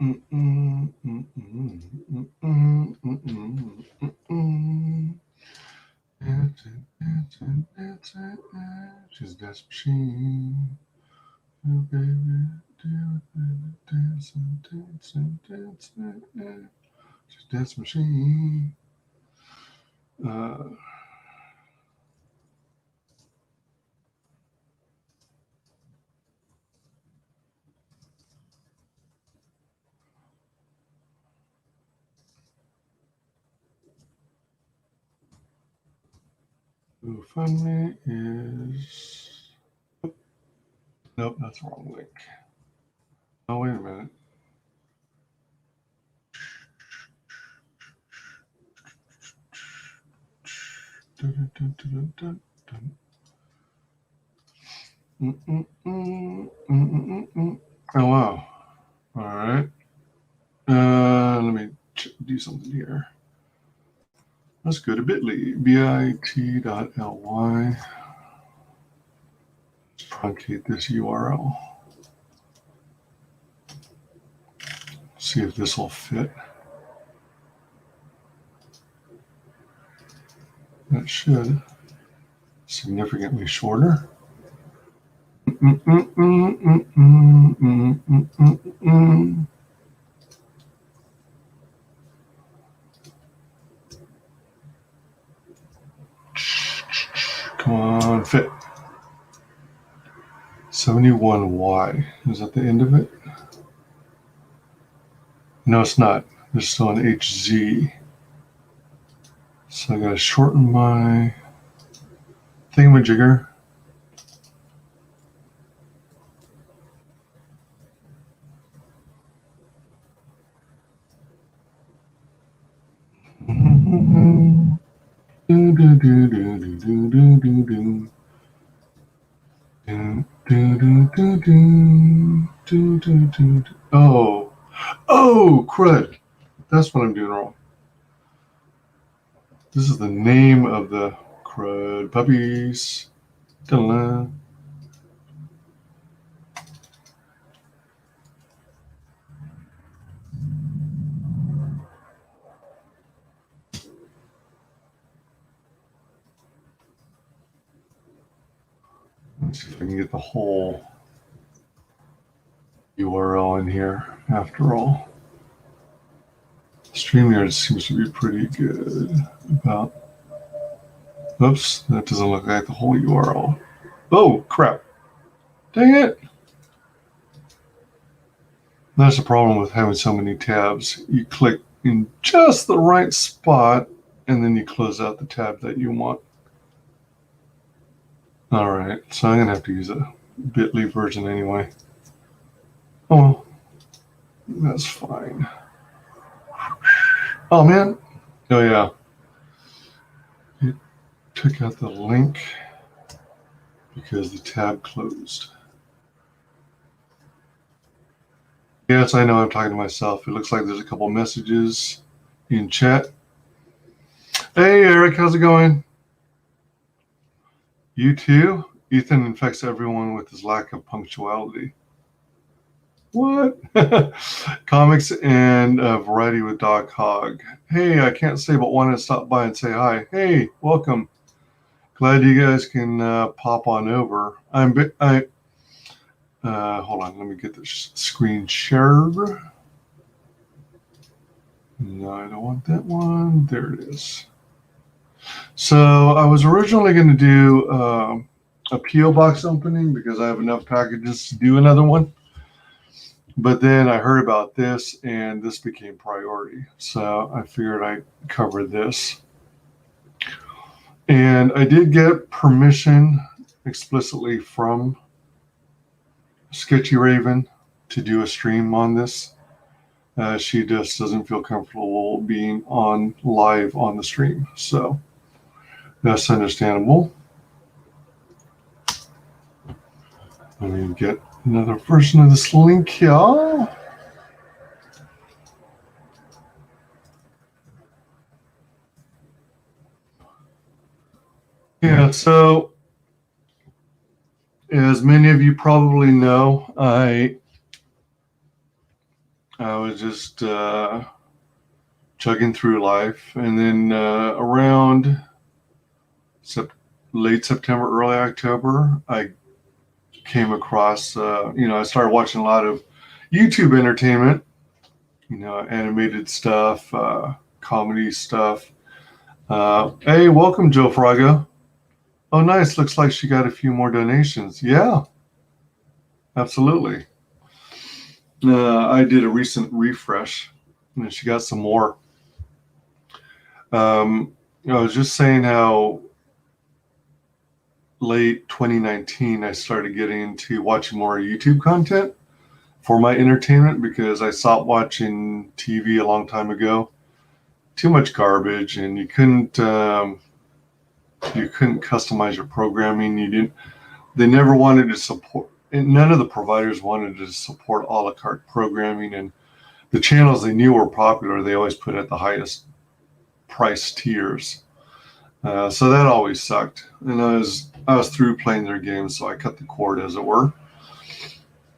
She's dance machine. Oh, baby, dancing, dancing, dancing. She's dance machine. GoFundMe is. Nope, that's the wrong link. Oh, wait a minute. Dun, dun, dun, dun, dun. Oh, wow. All right. Let me do something here. Let's go to bit.ly, bit.ly. Let's truncate this URL. See if this will fit. That should. Significantly shorter. Come on, fit. 71Y. Is that the end of it? No, it's not. There's still an HZ. So I gotta shorten my thingamajigger. Oh, crud. That's what I'm doing wrong. This is the name of the crud puppies. Da-la. Let's see if I can get the whole URL in here after all. StreamYard seems to be pretty good about. Oops, that doesn't look like the whole URL. Oh, crap. Dang it. That's the problem with having so many tabs. You click in just the right spot, and then you close out the tab that you want. All right, so I'm going to have to use a bit.ly version anyway. Oh, well, that's fine. Oh, man. Oh, yeah. It took out the link because the tab closed. Yes, I know I'm talking to myself. It looks like there's a couple messages in chat. Hey, Eric, how's it going? You too? Ethan infects everyone with his lack of punctuality. What? Comics and variety with Doc Hogg. Hey, I can't say but wanted to stop by and say hi. Hey, welcome. Glad you guys can pop on over. Hold on, let me get this screen shared. No, I don't want that one. There it is. So I was originally going to do a P.O. box opening because I have enough packages to do another one. But then I heard about this and this became priority. So I figured I'd cover this. And I did get permission explicitly from SketchyRaven to do a stream on this. She just doesn't feel comfortable being on live on the stream. So that's understandable. Let me get another version of this link here. Yeah, so as many of you probably know, I I was just chugging through life. And then around late September, early October, I came across, I started watching a lot of YouTube entertainment, animated stuff, comedy stuff. Hey, welcome, Joe Frago. Oh, nice. Looks like she got a few more donations. Yeah, absolutely. I did a recent refresh, and she got some more. I was just saying how late 2019 I started getting into watching more YouTube content for my entertainment because I stopped watching TV a long time ago. Too much garbage, and you couldn't customize your programming. They never wanted to support, and none of the providers wanted to support a la carte programming, and the channels they knew were popular, they always put at the highest price tiers. So that always sucked. And I was through playing their games, so I cut the cord, as it were.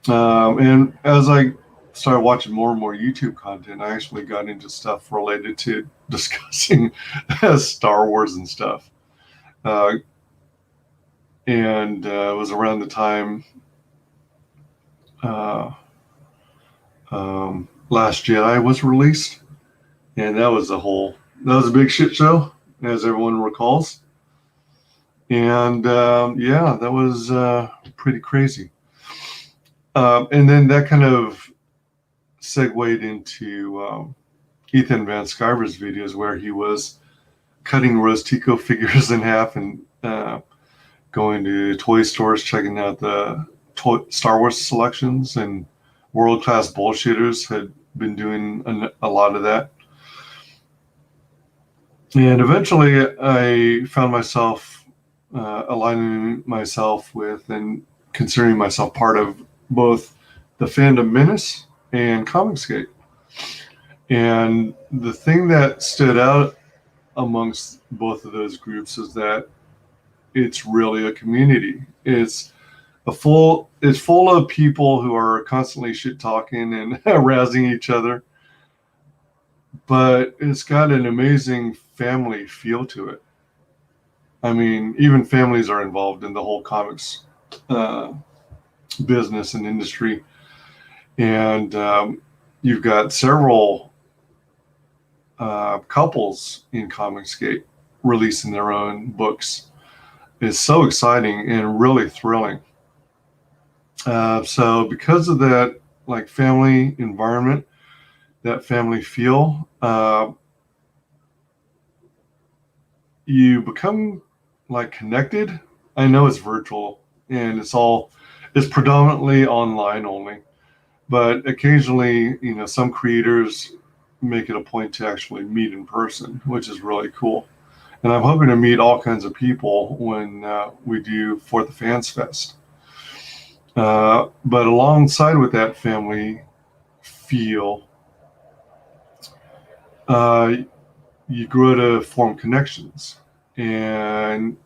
And as I started watching more and more YouTube content, I actually got into stuff related to discussing Star Wars and stuff. And it was around the time Last Jedi was released, and that was a big shit show, as everyone recalls. And that was pretty crazy. And then that kind of segued into Ethan Van Sciver's videos, where he was cutting Rose Tico figures in half and going to toy stores, checking out the Star Wars selections, and World Class Bullshitters had been doing a lot of that. And eventually I found myself aligning myself with and considering myself part of both the Fandom Menace and Comicsgate. And the thing that stood out amongst both of those groups is that it's really a community. It's full of people who are constantly shit talking and razzing each other, but it's got an amazing family feel to it. I mean, even families are involved in the whole comics business and industry. And you've got several couples in Comicsgate releasing their own books. It's so exciting and really thrilling. So because of that, like, family environment, that family feel, you become like connected. I know it's virtual and it's predominantly online only, but occasionally, some creators make it a point to actually meet in person, which is really cool. And I'm hoping to meet all kinds of people when we do For the Fans Fest. But alongside with that family feel, you grow to form connections, and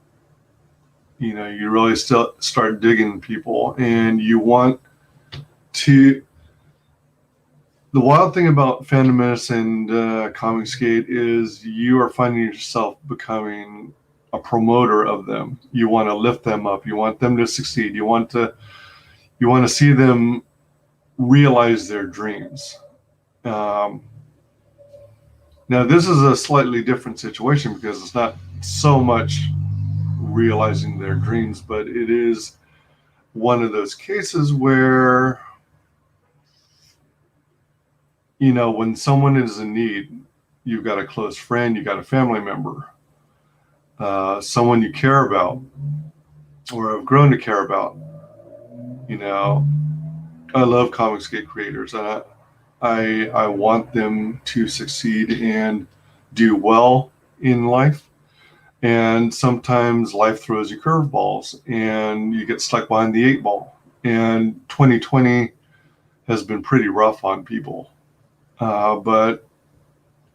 you really still start digging people, and you want to. The wild thing about Fandom Menace and Comicsgate is you are finding yourself becoming a promoter of them. You want to lift them up. You want them to succeed. You want to see them realize their dreams. Now, this is a slightly different situation because it's not so much realizing their dreams, but it is one of those cases where, when someone is in need, you've got a close friend, you've got a family member, someone you care about or have grown to care about. I love Comicsgate creators, and I want them to succeed and do well in life. And sometimes life throws you curveballs and you get stuck behind the 8 ball. And 2020 has been pretty rough on people. But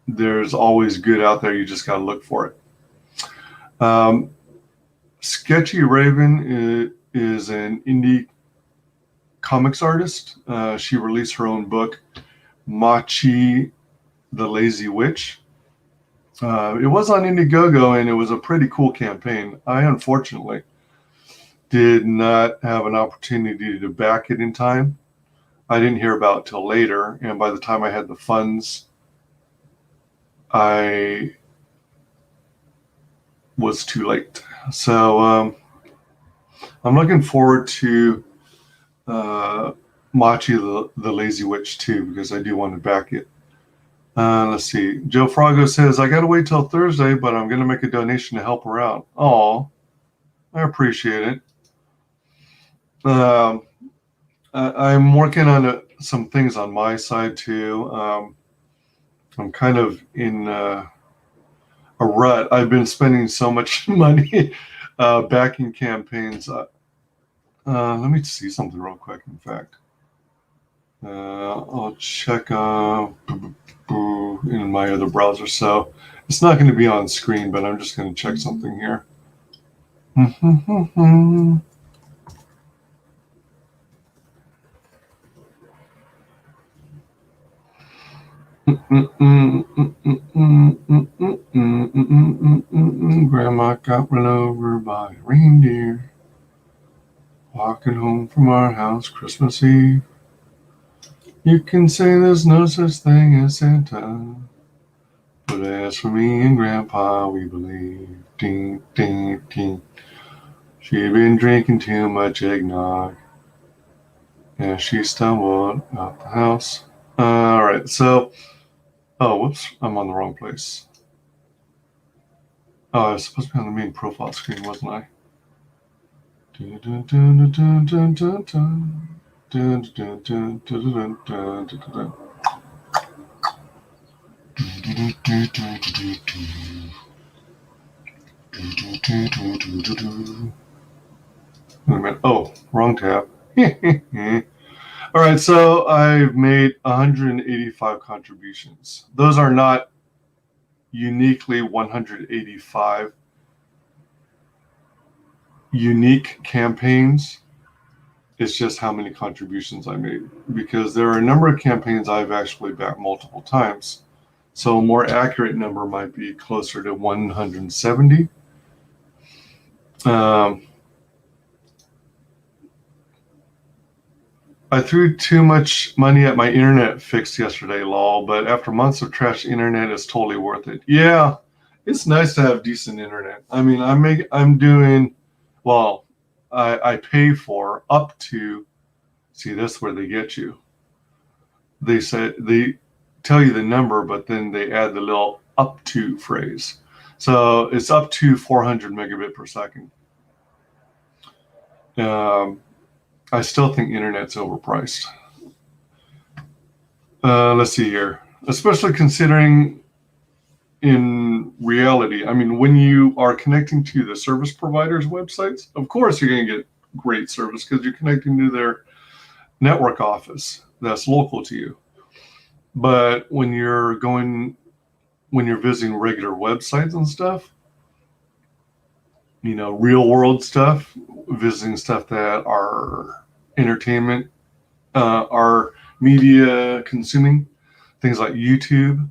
there's always good out there. You just got to look for it. SketchyRaven is an indie comics artist. She released her own book Machi the Lazy Witch. It was on Indiegogo, and it was a pretty cool campaign. I unfortunately did not have an opportunity to back it in time. I didn't hear about it till later, and by the time I had the funds, I was too late. So I'm looking forward to Machi the Lazy Witch too, because I do want to back it. Let's see. Joe Frago says, I got to wait till Thursday, but I'm going to make a donation to help her out. Oh, I appreciate it. I'm working on some things on my side too. I'm kind of in a rut. I've been spending so much money backing campaigns. Let me see something real quick, in fact. I'll check in my other browser. So it's not going to be on screen, but I'm just going to check something here. Grandma got run over by a reindeer walking home from our house Christmas Eve. You can say there's no such thing as Santa, but as for me and Grandpa, we believe. Ding, ding, ding. She'd been drinking too much eggnog as she stumbled out the house. All right, so, oh, whoops, I'm on the wrong place. Oh, I was supposed to be on the main profile screen, wasn't I? Oh, wrong tab. All right, so I've made 185 contributions. Those are not uniquely 185 unique campaigns. It's just how many contributions I made, because there are a number of campaigns I've actually backed multiple times. So a more accurate number might be closer to 170. I threw too much money at my internet fix yesterday, lol, but after months of trash internet, it's totally worth it. Yeah, it's nice to have decent internet. I mean, I'm doing, well, I pay for up to, see, that's where they get you. They tell you the number, but then they add the little up to phrase. So it's up to 400 megabit per second. I still think internet's overpriced. Let's see here. Especially considering in reality, I mean, when you are connecting to the service providers' websites, of course you're going to get great service because you're connecting to their network office that's local to you. But when you're visiting regular websites and stuff, you know, real world stuff, visiting stuff that are entertainment, are media consuming, things like YouTube,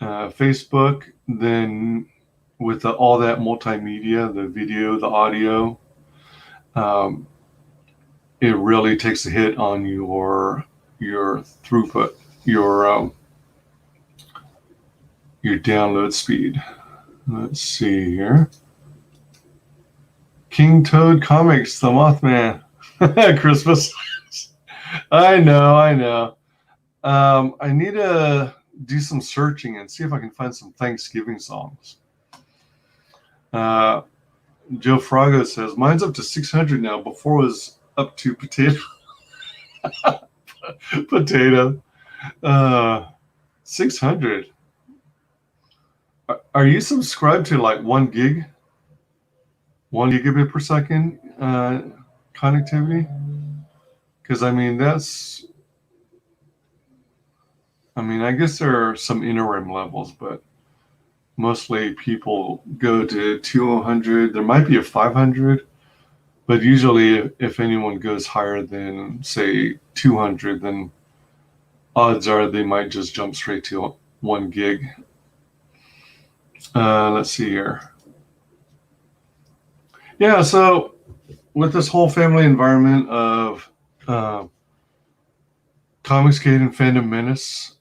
Facebook, then with all that multimedia, the video, the audio, it really takes a hit on your throughput, your download speed. Let's see here. King Toad Comics, the Mothman. Christmas. I know. I need to do some searching and see if I can find some Thanksgiving songs. Joe Frago says, mine's up to 600 now. Before it was up to potato. Potato. 600. Are you subscribed to like 1 gig? 1 gigabit per second connectivity? Because I mean, I guess there are some interim levels, but mostly people go to 200. There might be a 500, but usually if anyone goes higher than, say, 200, then odds are they might just jump straight to 1 gig. Let's see here. Yeah, so with this whole family environment of Comicsgate and Fandom Menace,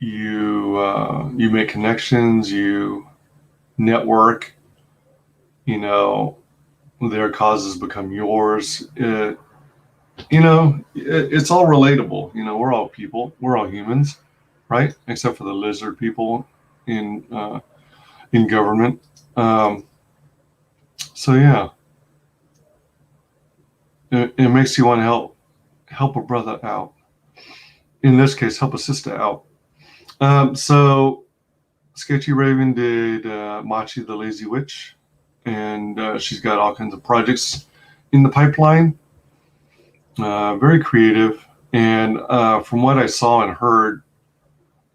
you make connections, you network, their causes become yours. It's all relatable. We're all people, we're all humans, right? Except for the lizard people in government. So yeah, it makes you want to help a brother out. In this case, help a sister out. So SketchyRaven did Machi the Lazy Witch, and she's got all kinds of projects in the pipeline. Very creative, and from what I saw and heard,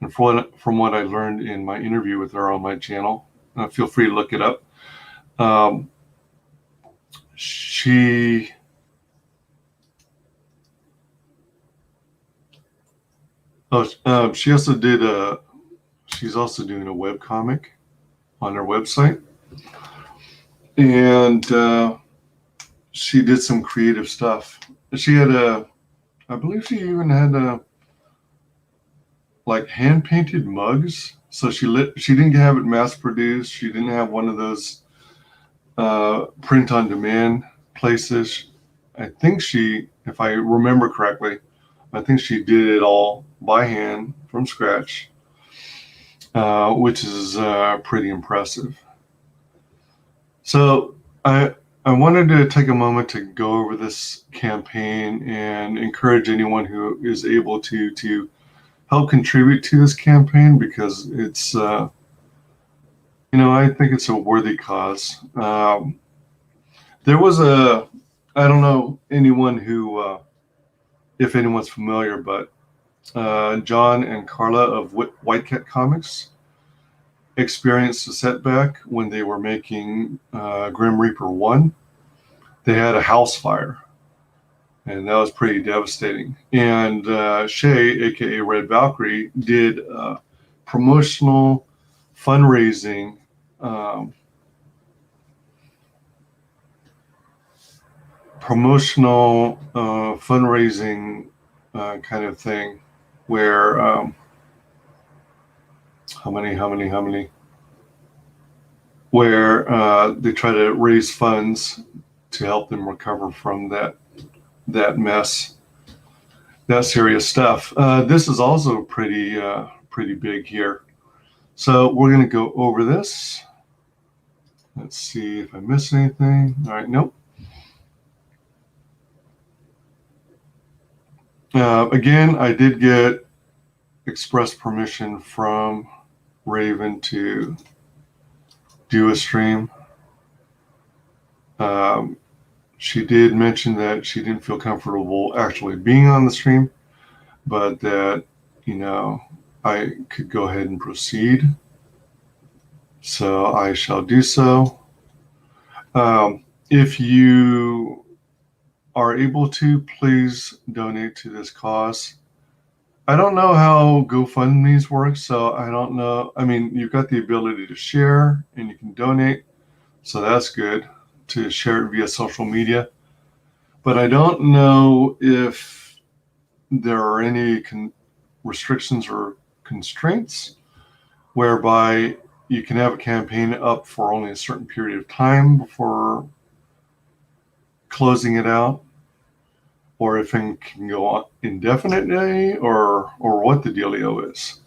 and from what I learned in my interview with her on my channel, feel free to look it up. She also did she's also doing a webcomic on her website, and she did some creative stuff. She had I believe she even had like hand painted mugs. So she didn't have it mass produced. She didn't have one of those print on demand places. I think if I remember correctly, I think she did it all by hand from scratch, which is pretty impressive. So I wanted to take a moment to go over this campaign and encourage anyone who is able to help contribute to this campaign, because it's I think it's a worthy cause. There was I don't know anyone who if anyone's familiar, but John and Carla of White Cat Comics experienced a setback when they were making Grim Reaper 1. They had a house fire, and that was pretty devastating. And Shay, aka Red Valkyrie, did promotional fundraising kind of thing, where where they try to raise funds to help them recover from that mess, that serious stuff. This is also pretty big here. So we're going to go over this. Let's see if I missed anything. All right, nope. Again, I did get express permission from Raven to do a stream. She did mention that she didn't feel comfortable actually being on the stream, but that, I could go ahead and proceed. So I shall do so. If you are able to, please donate to this cause. I don't know how GoFundMe's work, so I don't know. I mean, you've got the ability to share and you can donate, so that's good, to share it via social media. But I don't know if there are any restrictions or constraints whereby you can have a campaign up for only a certain period of time before closing it out, or if it can go on indefinitely, or what the dealio is.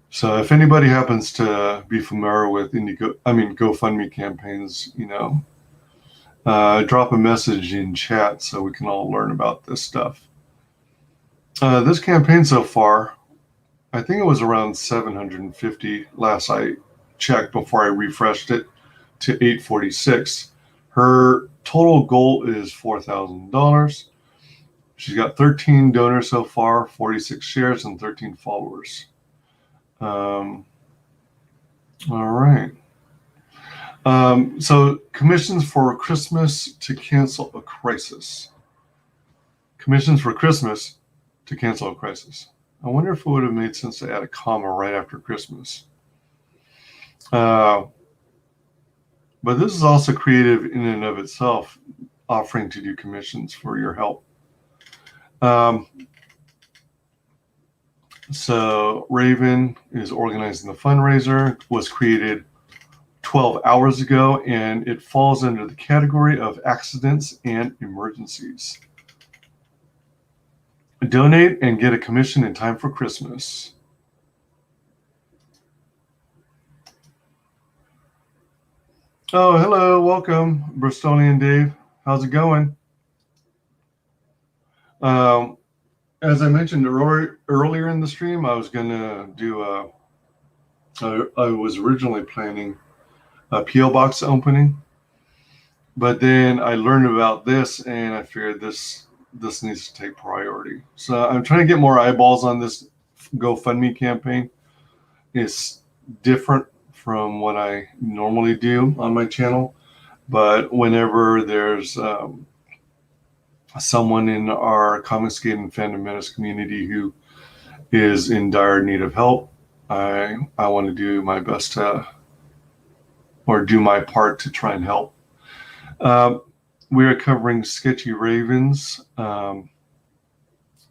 So if anybody happens to be familiar with GoFundMe campaigns, drop a message in chat so we can all learn about this stuff. This campaign so far, I think it was around 750 last I checked before I refreshed it to 846. Her total goal is $4,000. She's got 13 donors so far, 46 shares, and 13 followers. All right. So commissions for Christmas to cancel a crisis. commissions for Christmas to cancel a crisis. I wonder if it would have made sense to add a comma right after Christmas. But this is also creative in and of itself, offering to do commissions for your help. So Raven is organizing the fundraiser, was created 12 hours ago, and it falls under the category of accidents and emergencies. Donate and get a commission in time for Christmas. Oh, hello, welcome, Bristolian Dave. How's it going? As I mentioned earlier in the stream, I was going to do I was originally planning a P.O. box opening, but then I learned about this and I figured this needs to take priority. So I'm trying to get more eyeballs on this GoFundMe campaign. It's different from what I normally do on my channel, but whenever there's someone in our Comic Skate and Fandom Menace community who is in dire need of help, I want to do my best to, or do my part to try and help. We are covering SketchyRaven's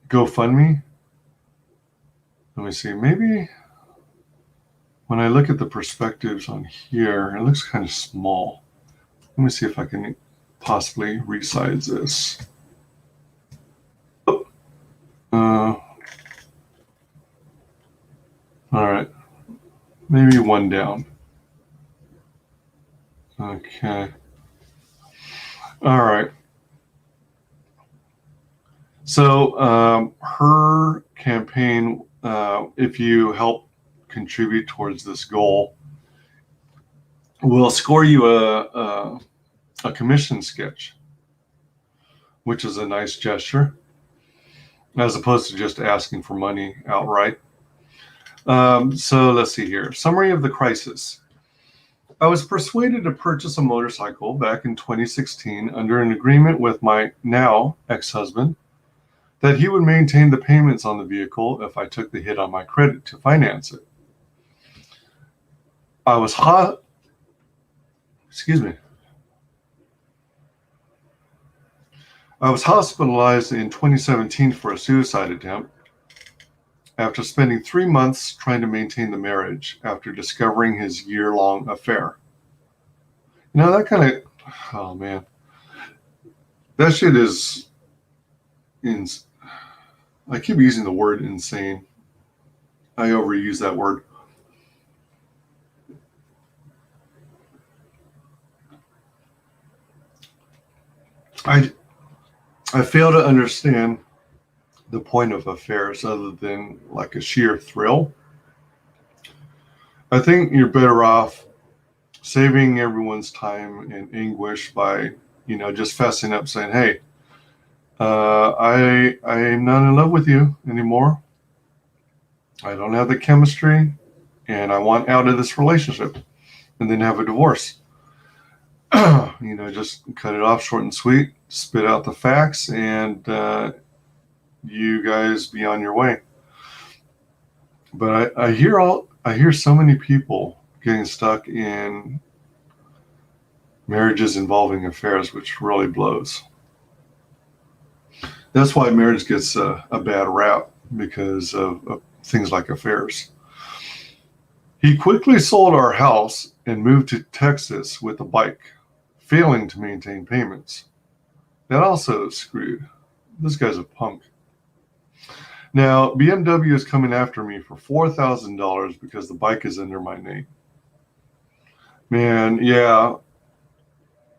GoFundMe. Let me see, maybe when I look at the perspectives on here, it looks kind of small. Let me see if I can possibly resize this. All right, maybe one down. Okay. All right. So her campaign, if you help contribute towards this goal, will score you a commission sketch, which is a nice gesture, as opposed to just asking for money outright. So let's see here. Summary of the crisis. I was persuaded to purchase a motorcycle back in 2016 under an agreement with my now ex-husband that he would maintain the payments on the vehicle if I took the hit on my credit to finance it. I was hospitalized in 2017 for a suicide attempt after spending 3 months trying to maintain the marriage after discovering his year-long affair. You know, that kind of, oh man, that shit is, I keep using the word insane. I overuse that word. I fail to understand the point of affairs other than like a sheer thrill. I think you're better off saving everyone's time and anguish by, just fessing up, saying, hey, I'm not in love with you anymore. I don't have the chemistry and I want out of this relationship, and then have a divorce. Just cut it off short and sweet, spit out the facts, and you guys be on your way. But I hear so many people getting stuck in marriages involving affairs, which really blows. That's why marriage gets a bad rap, because of things like affairs. He quickly sold our house and moved to Texas with a bike, failing to maintain payments. That also is screwed. This guy's a punk. Now, BMW is coming after me for $4,000 because the bike is under my name. Man, yeah,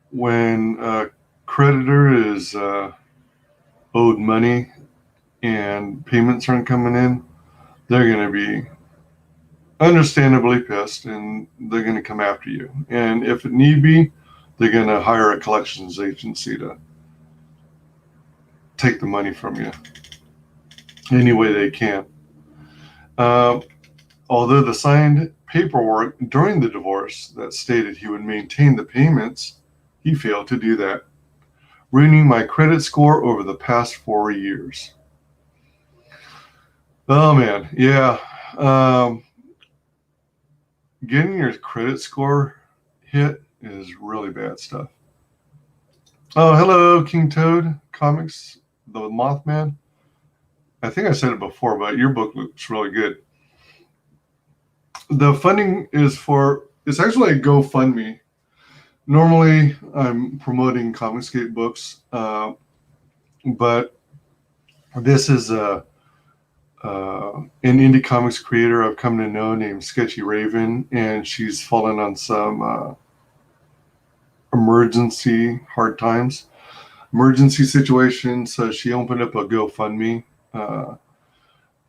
when a creditor is owed money and payments aren't coming in, they're going to be understandably pissed, and they're going to come after you. And if it need be, they're going to hire a collections agency to take the money from you any way they can. Although the signed paperwork during the divorce that stated he would maintain the payments, he failed to do that. ruining my credit score over the past 4 years. Oh man, yeah. Getting your credit score hit is really bad stuff. Oh, hello, King Toad Comics, the Mothman. I think I said it before, but your book looks really good. The funding is it's actually a GoFundMe. Normally, I'm promoting Comicsgate books, but this is an indie comics creator I've come to know named SketchyRaven, and she's fallen on some emergency situations. So she opened up a GoFundMe,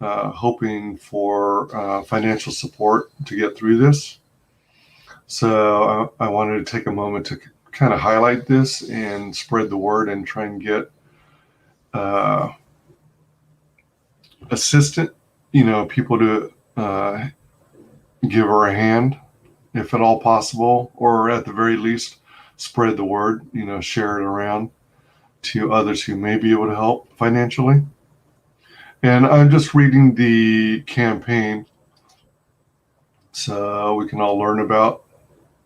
hoping for financial support to get through this. So I wanted to take a moment to kind of highlight this and spread the word and try and get people to give her a hand, if at all possible, or at the very least, spread the word, share it around to others who may be able to help financially. And I'm just reading the campaign so we can all learn about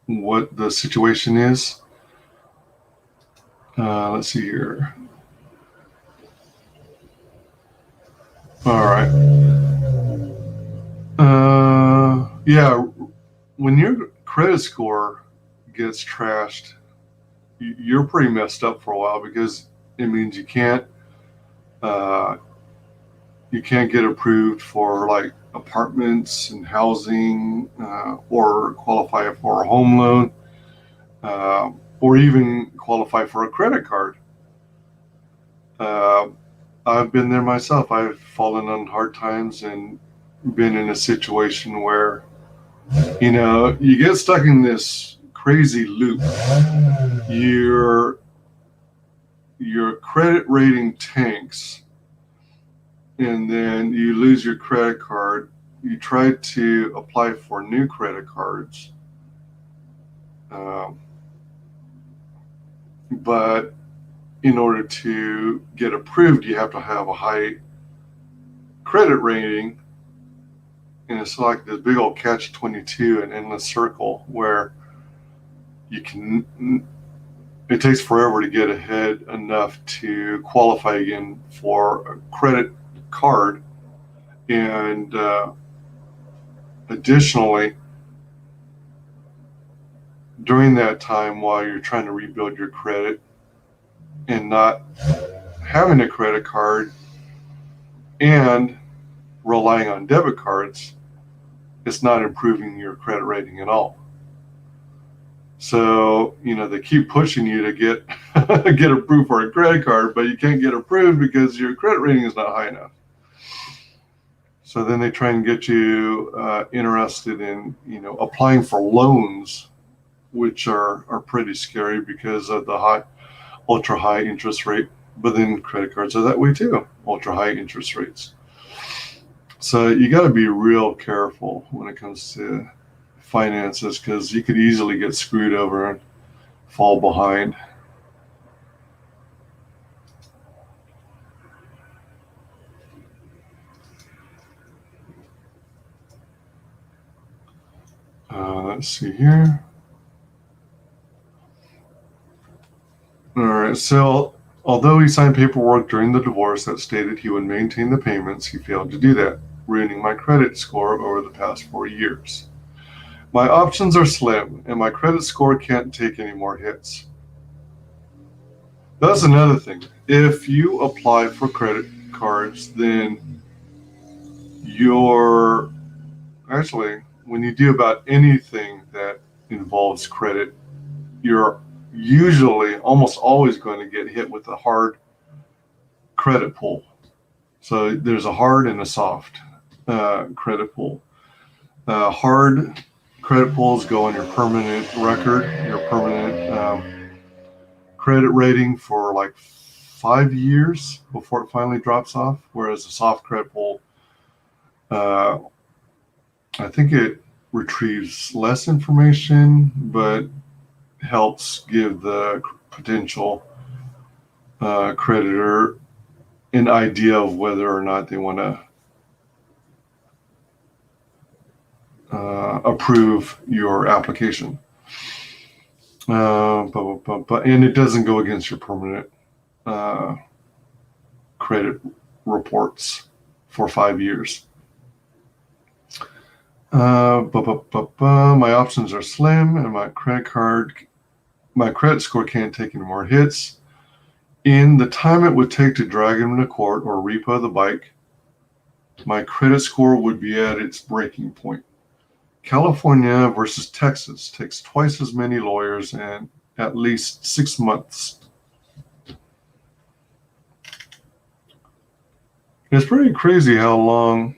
what the situation is. Let's see here. All right. Yeah, when your credit score gets trashed, you're pretty messed up for a while, because it means you can't get approved for like apartments and housing, or qualify for a home loan, or even qualify for a credit card. I've been there myself. I've fallen on hard times and been in a situation where, you get stuck in this crazy loop. Your credit rating tanks, and then you lose your credit card. You try to apply for new credit cards, but in order to get approved, you have to have a high credit rating. And it's like this big old catch-22, an endless circle where it takes forever to get ahead enough to qualify again for a credit card. And additionally, during that time, while you're trying to rebuild your credit and not having a credit card and relying on debit cards, it's not improving your credit rating at all. So, they keep pushing you to get approved for a credit card, but you can't get approved because your credit rating is not high enough. So then they try and get you interested in, applying for loans, which are pretty scary because of the ultra high interest rate. But then credit cards are that way too, ultra high interest rates. So you got to be real careful when it comes to finances, because you could easily get screwed over and fall behind. Let's see here. All right, so although he signed paperwork during the divorce that stated he would maintain the payments, he failed to do that, ruining my credit score over the past 4 years. My options are slim, and my credit score can't take any more hits. That's another thing. If you apply for credit cards, then when you do about anything that involves credit, you're usually almost always going to get hit with a hard credit pull. So there's a hard and a soft credit pull. Hard credit pulls go on your permanent record, your permanent credit rating for like 5 years before it finally drops off, whereas a soft credit pull, I think it retrieves less information, but helps give the potential creditor an idea of whether or not they want to approve your application. And it doesn't go against your permanent credit reports for 5 years. My options are slim, and my credit score can't take any more hits. In the time it would take to drag him to court or repo the bike, my credit score would be at its breaking point. California versus Texas takes twice as many lawyers and at least 6 months. It's pretty crazy how long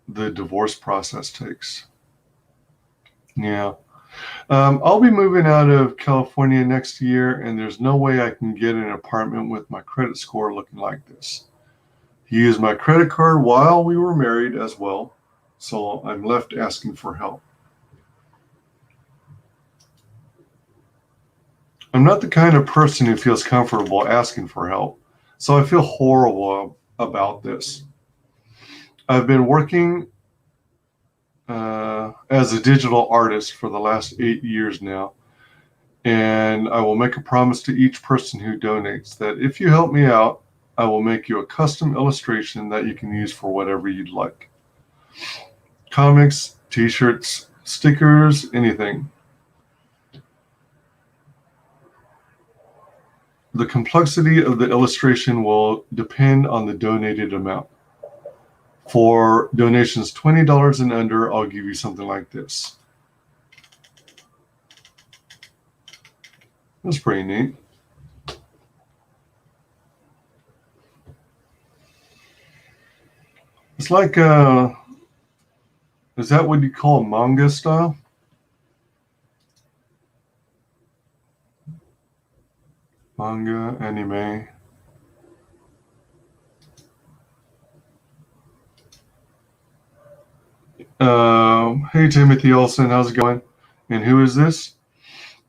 the divorce process takes. Yeah. I'll be moving out of California next year, and there's no way I can get an apartment with my credit score looking like this. He used my credit card while we were married as well, so I'm left asking for help. I'm not the kind of person who feels comfortable asking for help, so I feel horrible about this. I've been working as a digital artist for the last 8 years now, and I will make a promise to each person who donates that if you help me out, I will make you a custom illustration that you can use for whatever you'd like. Comics, t-shirts, stickers, anything. The complexity of the illustration will depend on the donated amount. For donations $20 and under, I'll give you something like this. That's pretty neat. It's like, is that what you call manga style? Manga, anime. Hey, Timothy Olson, how's it going? And who is this?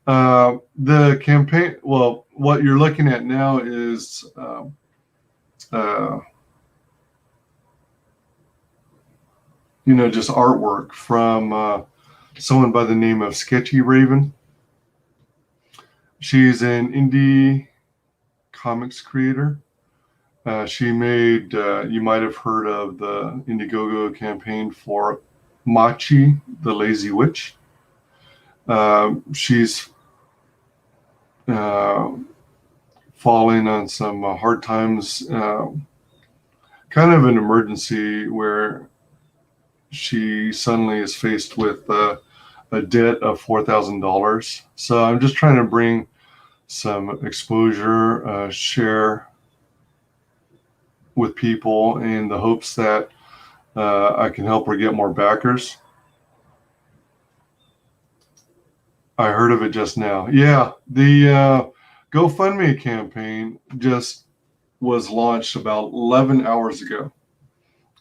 The campaign, well, what you're looking at now is just artwork from someone by the name of SketchyRaven. She's an indie comics creator. She made, you might have heard of the Indiegogo campaign for Machi, the Lazy Witch. She's falling on some hard times, kind of an emergency where she suddenly is faced with a debt of $4,000. So I'm just trying to bring some exposure, share with people in the hopes that I can help her get more backers. I heard of it just now. Yeah, the GoFundMe campaign just was launched about 11 hours ago.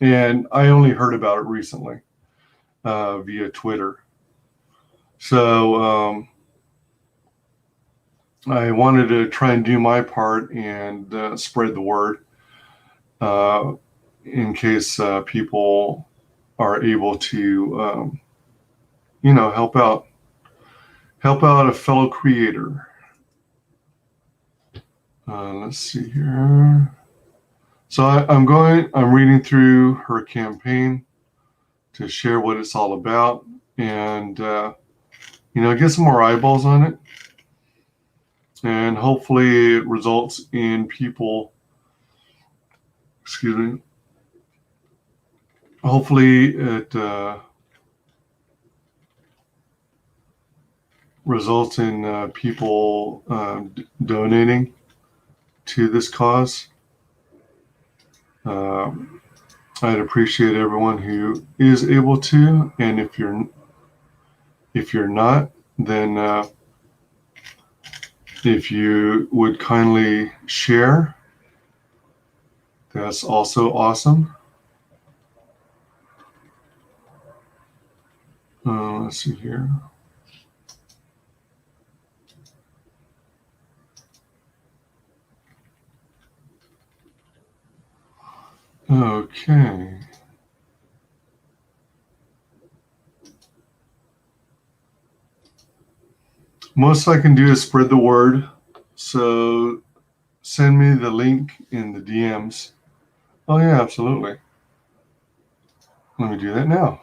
And I only heard about it recently via Twitter. So I wanted to try and do my part and spread the word in case people are able to, help out a fellow creator. Let's see here. So I'm reading through her campaign to share what it's all about and, get some more eyeballs on it. And hopefully it results in people, hopefully it results in people donating to this cause. I'd appreciate everyone who is able to, and if you're not, then if you would kindly share, that's also awesome. Let's see here. Okay. Most I can do is spread the word. So send me the link in the DMs. Oh, yeah, absolutely. Let me do that now.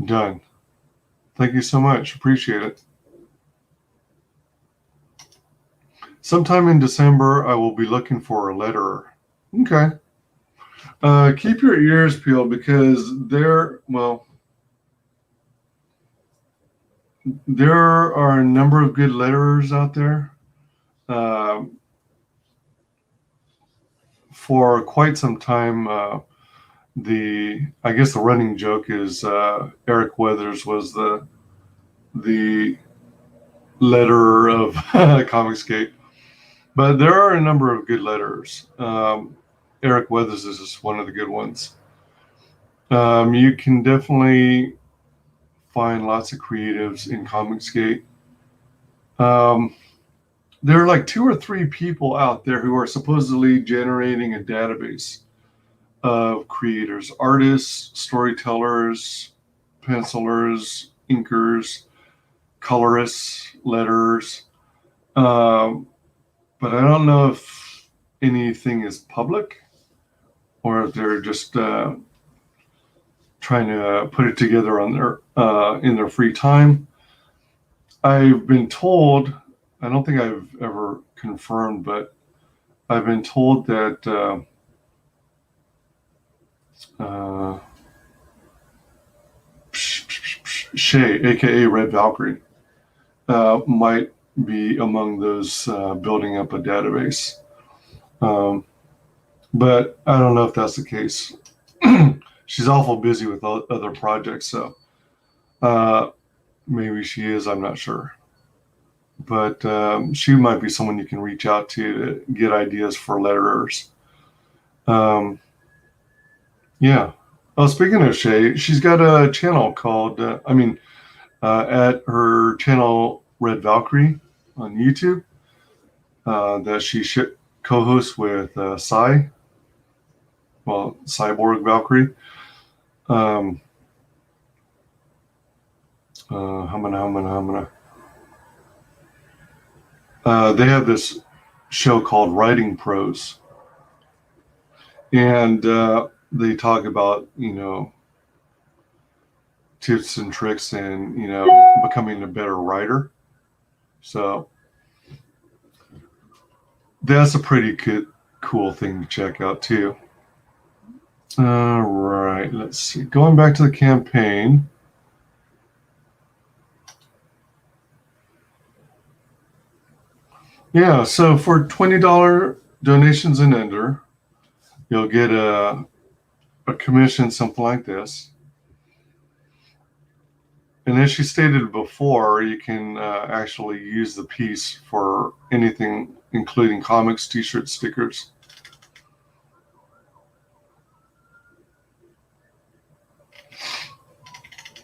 Done. Thank you so much. Appreciate it. Sometime in December, I will be looking for a letterer. Okay. Keep your ears peeled because there are a number of good letterers out there. For quite some time, I guess the running joke is Eric Weathers was the letterer of Comicsgate, but there are a number of good letterers. Eric Weathers is just one of the good ones. You can definitely find lots of creatives in Comicsgate. There are like 2 or 3 people out there who are supposedly generating a database of creators, artists, storytellers, pencilers, inkers, colorists, letterers. But I don't know if anything is public or if they're just trying to put it together on their in their free time. I've been told, I don't think I've ever confirmed, but I've been told that Shay, aka Red Valkyrie, might be among those building up a database. But I don't know if that's the case. She's awful busy with other projects, so maybe she is, I'm not sure. But she might be someone you can reach out to get ideas for letterers. Yeah. Oh, speaking of Shay, she's got a channel called, at her channel Red Valkyrie on YouTube that she co-hosts with Cyborg Valkyrie. Humana. They have this show called Writing Pros, and they talk about tips and tricks and becoming a better writer. So that's a pretty cool thing to check out too. All right, let's see. Going back to the campaign. Yeah, so for $20 donations and under, you'll get a commission, something like this. And as she stated before, you can actually use the piece for anything, including comics, t-shirts, stickers.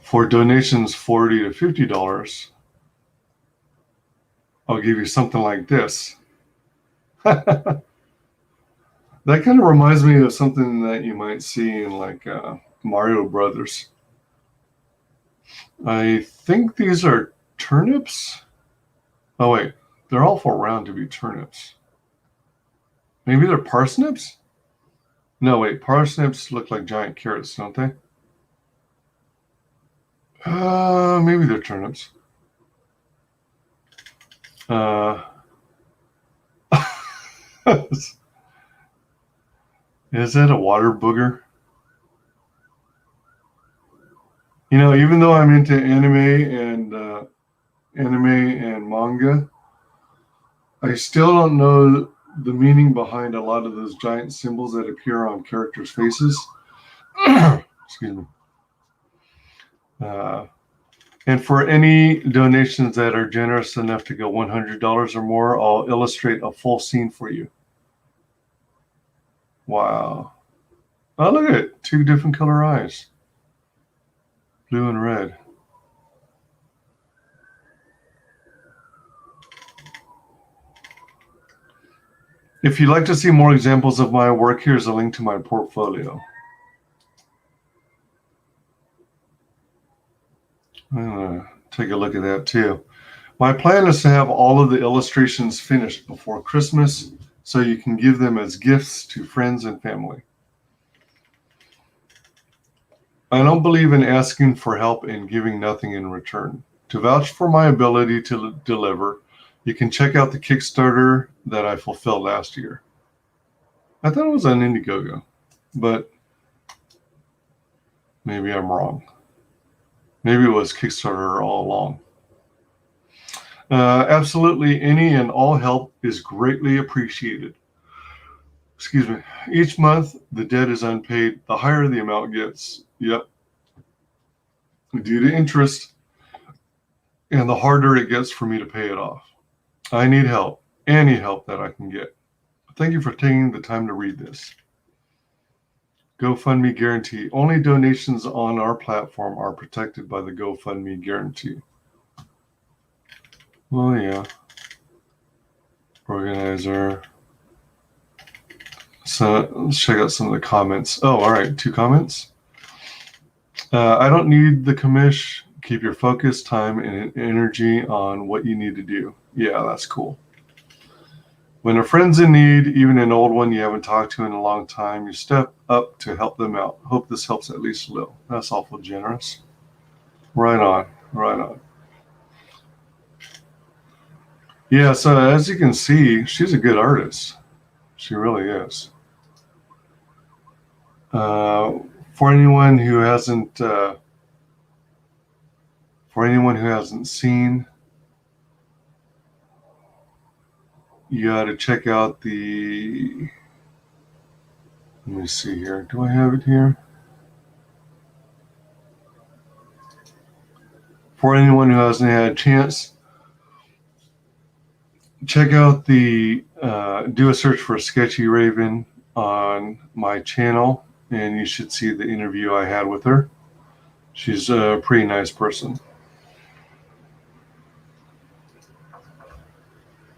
For donations $40 to $50, I'll give you something like this. That kind of reminds me of something that you might see in like Mario Brothers. I think these are turnips. Oh wait, they're awful round to be turnips. Maybe they're parsnips? No, wait, parsnips look like giant carrots, don't they? Maybe they're turnips. Is that a water booger? Even though I'm into anime and manga, I still don't know the meaning behind a lot of those giant symbols that appear on characters' faces. Excuse me. And for any donations that are generous enough to go $100 or more, I'll illustrate a full scene for you. Wow. Oh, look at it. 2 different color eyes. Blue and red. If you'd like to see more examples of my work, here's a link to my portfolio. I'm going to take a look at that too. My plan is to have all of the illustrations finished before Christmas so you can give them as gifts to friends and family. I don't believe in asking for help and giving nothing in return. To vouch for my ability to deliver, you can check out the Kickstarter that I fulfilled last year. I thought it was on Indiegogo, but maybe I'm wrong. Maybe it was Kickstarter all along. Absolutely any and all help is greatly appreciated. Excuse me. Each month, the debt is unpaid. The higher the amount gets. Yep. Due to interest, and the harder it gets for me to pay it off. I need help. Any help that I can get. Thank you for taking the time to read this. GoFundMe guarantee. Only donations on our platform are protected by the GoFundMe guarantee. Well, yeah. Organizer. So let's check out some of the comments. Oh, all right. 2 comments. I don't need the commish. Keep your focus, time, and energy on what you need to do. Yeah, that's cool. When a friend's in need, even an old one you haven't talked to in a long time, you step up to help them out. Hope this helps at least a little. That's awful generous. Right on. Right on. Yeah, so as you can see, she's a good artist. She really is. For anyone who hasn't seen, you got to check out the. Let me see here. Do I have it here? For anyone who hasn't had a chance, check out the. Do a search for SketchyRaven on my channel, and you should see the interview I had with her. She's a pretty nice person.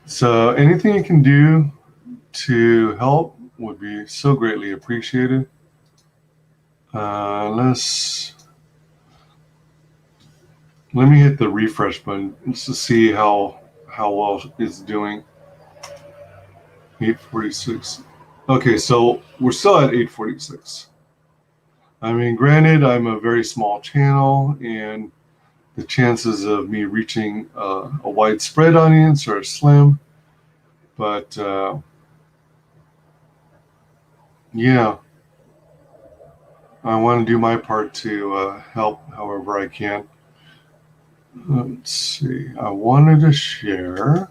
So anything you can do to help would be so greatly appreciated. Let me hit the refresh button just to see how well it's doing. 846. Okay, so we're still at 846. I mean, granted, I'm a very small channel, and the chances of me reaching a widespread audience are slim. But yeah, I want to do my part to help however I can. Let's see. I wanted to share.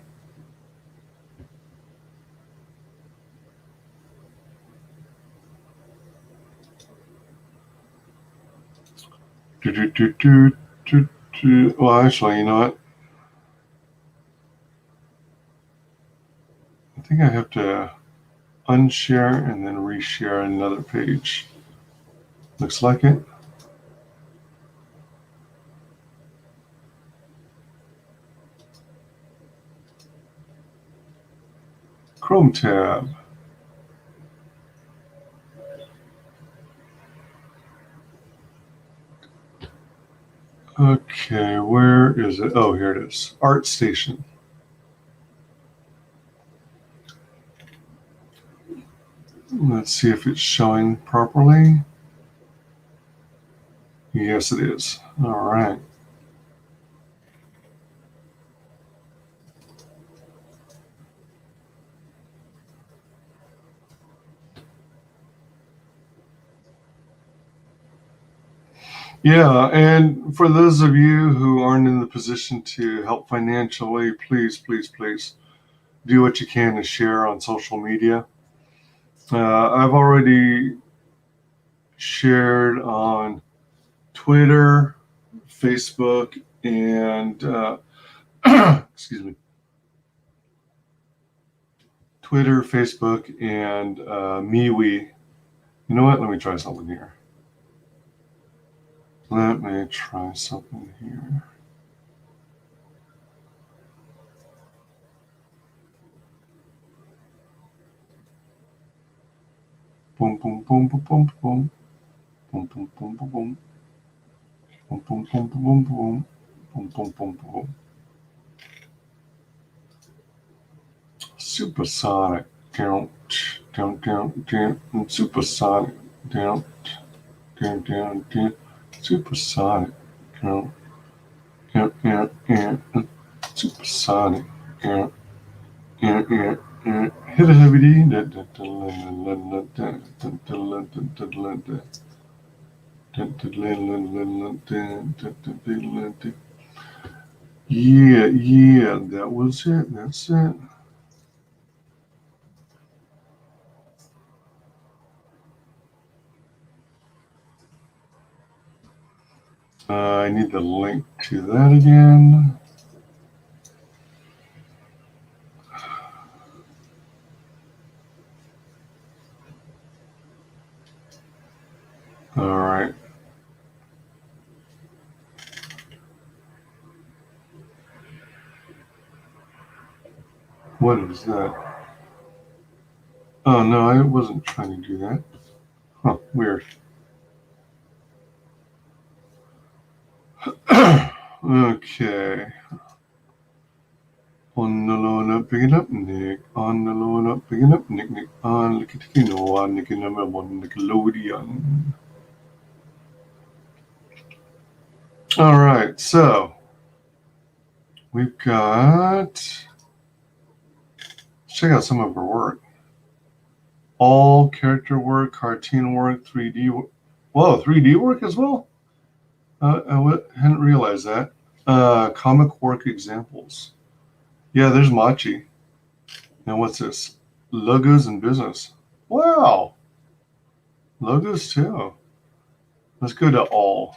Well, actually, you know what? I think I have to unshare and then reshare another page. Looks like it. Chrome tab. Okay, where is it? Oh, here it is. ArtStation. Let's see if it's showing properly. Yes, it is. All right. Yeah, and for those of you who aren't in the position to help financially, please, please, please do what you can to share on social media. I've already shared on Twitter, Facebook, and excuse me, Twitter, Facebook, and MeWe. You know what? Let me try something here. Let me try something here. Boom, boom, boom, boom, boom, boom. Boom, boom, boom, boom, boom. Boom, boom, boom, boom, boom. Boom, boom, boom, boom. Supersonic. Down, down, down, down. Supersonic. Down, down, down, down. Supersonic. Down, down, down, down. Supersonic. Down, down, down, down. Hit a heavy D. Yeah, yeah, that was it. That's it. I need the link to that again. All right. What is that? Oh, no, I wasn't trying to do that. Huh, weird. Okay. On the loan up, picking up Nick. On the loan up, picking up Nick. Nick. On the Kitino, on Nick number one, Nickelodeon. All right, so we've got. Let's check out some of her work. All character work, cartoon work, 3D work. Whoa, 3D work as well? I hadn't realized that. Comic work examples. Yeah, there's Machi. Now what's this? Logos and business. Wow. Logos too. Let's go to all.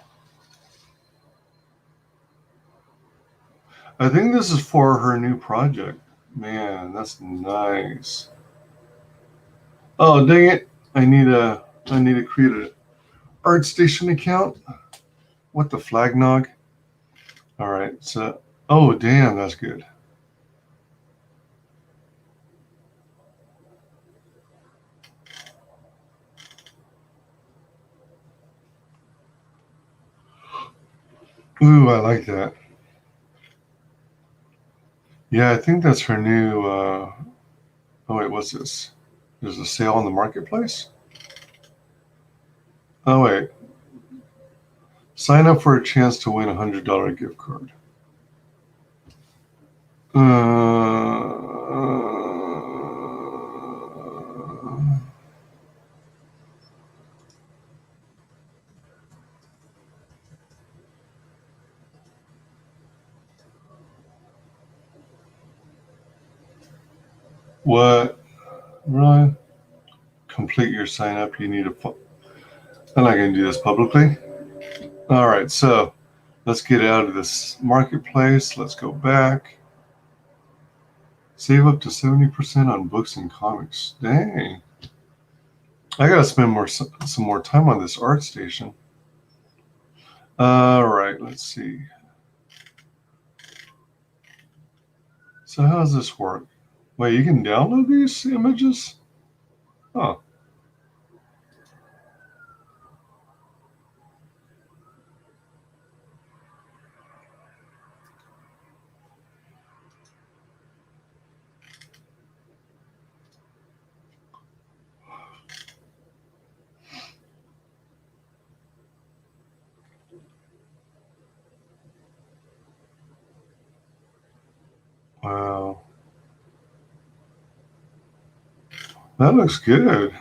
I think this is for her new project. Man, that's nice. Oh, dang it. I need to create an ArtStation account. What the flag nog? All right, so, oh, damn, that's good. Ooh, I like that. Yeah, I think that's her new, oh wait, what's this? There's a sale on the marketplace? Oh wait. Sign up for a chance to win a $100 gift card. What? Really? Complete your sign up. You need a. I'm not going to do this publicly. All right, so let's get out of this marketplace. Let's go back. Save up to 70% on books and comics. Dang. I got to spend some more time on this ArtStation. All right, let's see. So how does this work? Wait, you can download these images? Huh. Wow. That looks good.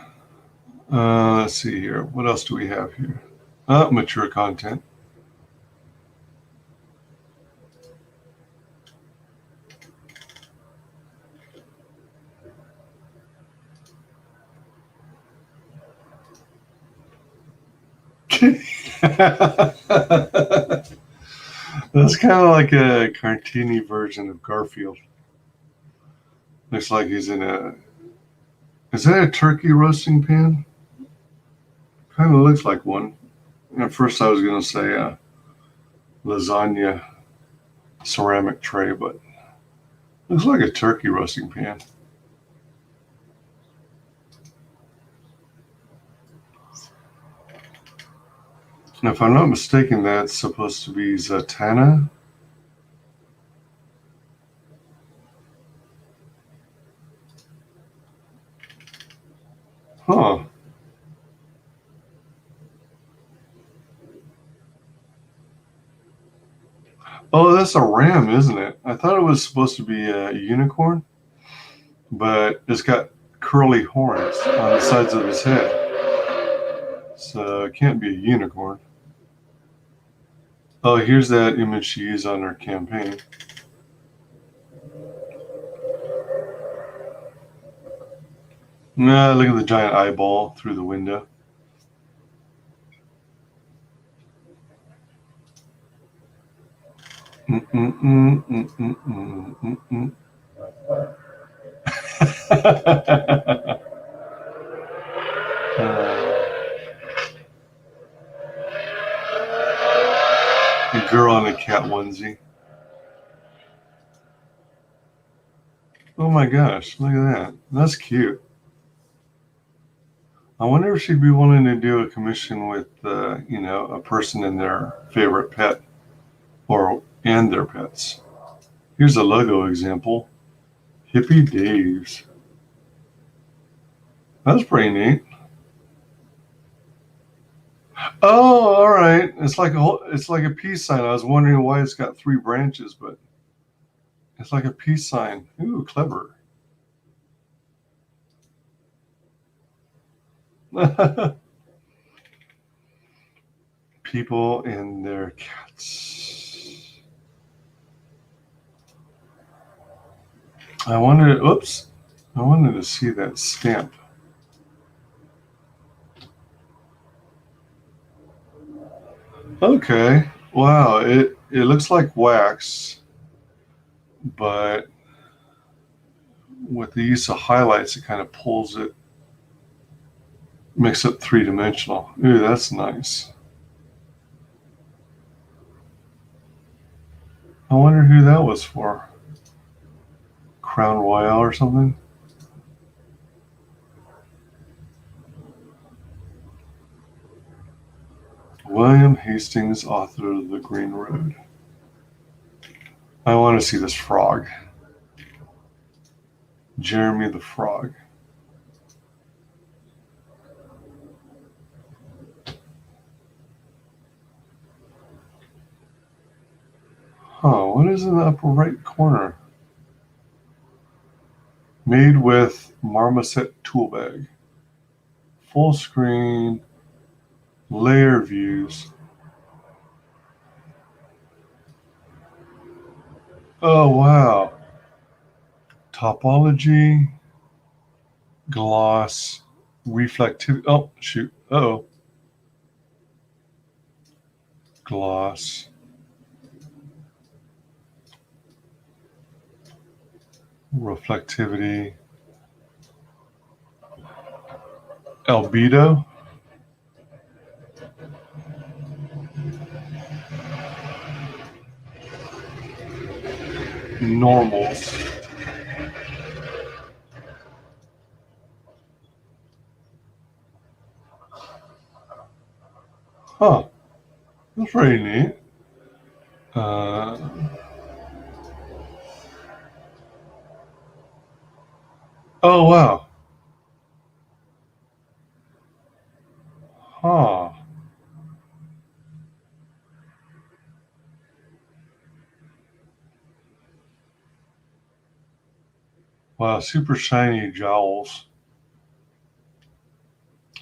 Let's see here. What else do we have here? Mature content. That's kind of like a cartoony version of Garfield. Looks like he's in a. Is that a turkey roasting pan? Kind of looks like one. At first, I was going to say a lasagna ceramic tray, but looks like a turkey roasting pan. If I'm not mistaken, that's supposed to be Zatanna. Huh. Oh, that's a ram, isn't it? I thought it was supposed to be a unicorn, but it's got curly horns on the sides of his head. So it can't be a unicorn. Oh, here's that image she used on her campaign. Nah, look at the giant eyeball through the window. A girl in a cat onesie. Oh my gosh, look at that. That's cute. I wonder if she'd be willing to do a commission with, a person and their favorite pet, and their pets. Here's a logo example. Hippie Dave's. That's pretty neat. Oh, all right. It's like a peace sign. I was wondering why it's got 3 branches, but it's like a peace sign. Ooh, clever. People and their cats. I wanted to see that stamp. Okay. Wow, it looks like wax, but with the use of highlights, it kind of pulls it, makes it 3-dimensional. Ooh, that's nice. I wonder who that was for. Crown Royale or something? William Hastings, author of The Green Road. I want to see this frog. Jeremy the Frog. Huh, what is in the upper right corner? Made with Marmoset tool bag. Full screen, layer views. Oh, wow. Topology, gloss, reflectivity. Oh, shoot. Uh-oh. Gloss. Reflectivity. Albedo. Normals. Huh. That's pretty neat. Uh, oh, wow. Huh. Wow, super shiny jowls.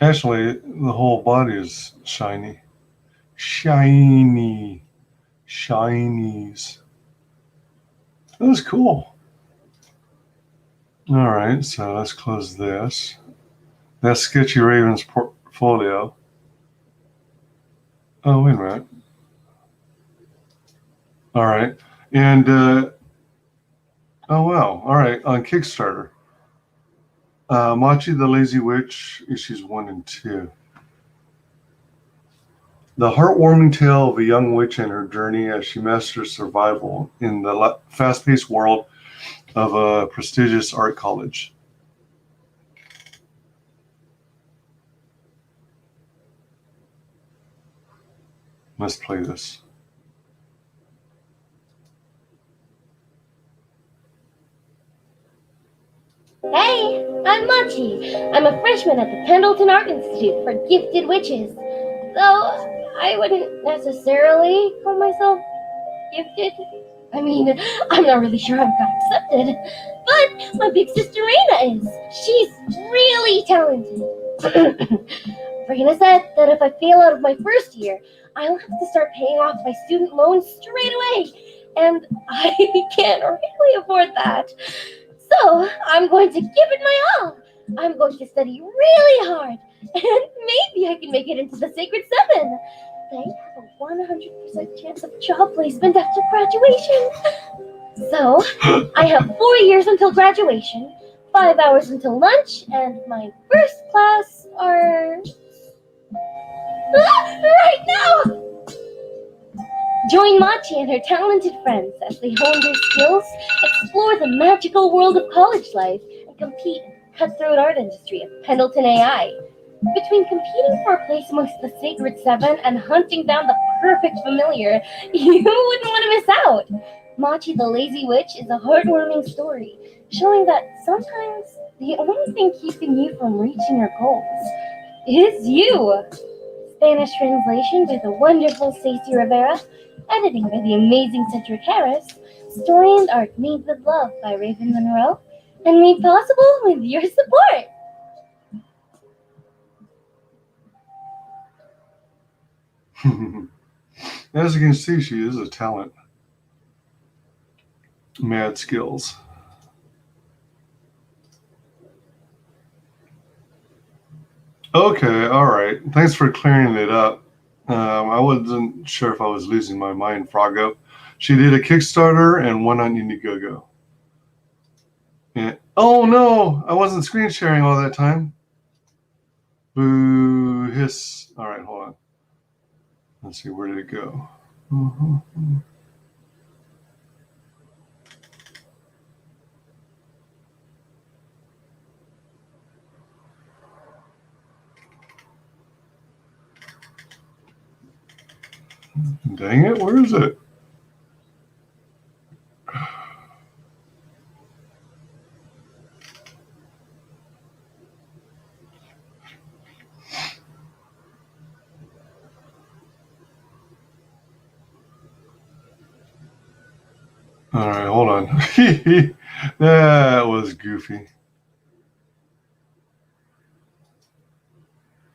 Actually, the whole body is shiny. Shiny. Shinies. That was cool. All right, so let's close this. That's SketchyRaven's portfolio. Oh, wait a minute. All right. And, oh, wow. All right, on Kickstarter. Machi the Lazy Witch, issues 1 and 2. The heartwarming tale of a young witch and her journey as she masters survival in the fast-paced world of a prestigious art college. Let's play this. Hey, I'm Machi. I'm a freshman at the Pendleton Art Institute for Gifted Witches. Though I wouldn't necessarily call myself gifted. I mean, I'm not really sure I've got accepted. But my big sister Raina is. She's really talented. Raina said that if I fail out of my first year, I'll have to start paying off my student loans straight away. And I can't really afford that. So I'm going to give it my all. I'm going to study really hard. And maybe I can make it into the Sacred Seven. They have a 100% chance of job placement after graduation. So I have 4 years until graduation, 5 hours until lunch, and my first class are... right now! Join Machi and her talented friends as they hone their skills, explore the magical world of college life, and compete in the cutthroat art industry of Pendleton AI. Between competing for a place amongst the Sacred Seven and hunting down the perfect familiar, you wouldn't want to miss out. Machi the Lazy Witch is a heartwarming story, showing that sometimes the only thing keeping you from reaching your goals is you. Spanish translation by the wonderful Stacey Rivera, editing by the amazing Cedric Harris, story and art made with love by Raven Monroe, and made possible with your support. As you can see, she is a talent. Mad skills. Okay, all right. Thanks for clearing it up. I wasn't sure if I was losing my mind, Froggo. She did a Kickstarter and one on Indiegogo. And, oh no, I wasn't screen sharing all that time. Boo, hiss. All right, hold on. Let's see, where did it go? Dang it, where is it? All right, hold on. That was goofy.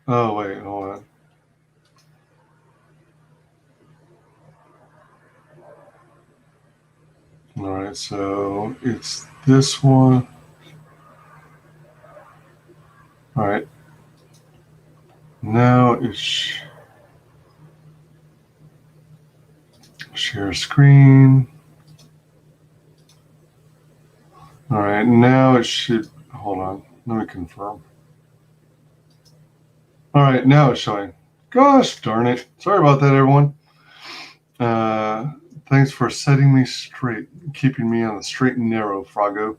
Oh, wait, hold on. All right, so it's this one. All right. Now it's share screen. All right, now it should, hold on, let me confirm. All right, now it's showing. Gosh darn it. Sorry about that, everyone. Thanks for setting me straight, keeping me on the straight and narrow, Froggo.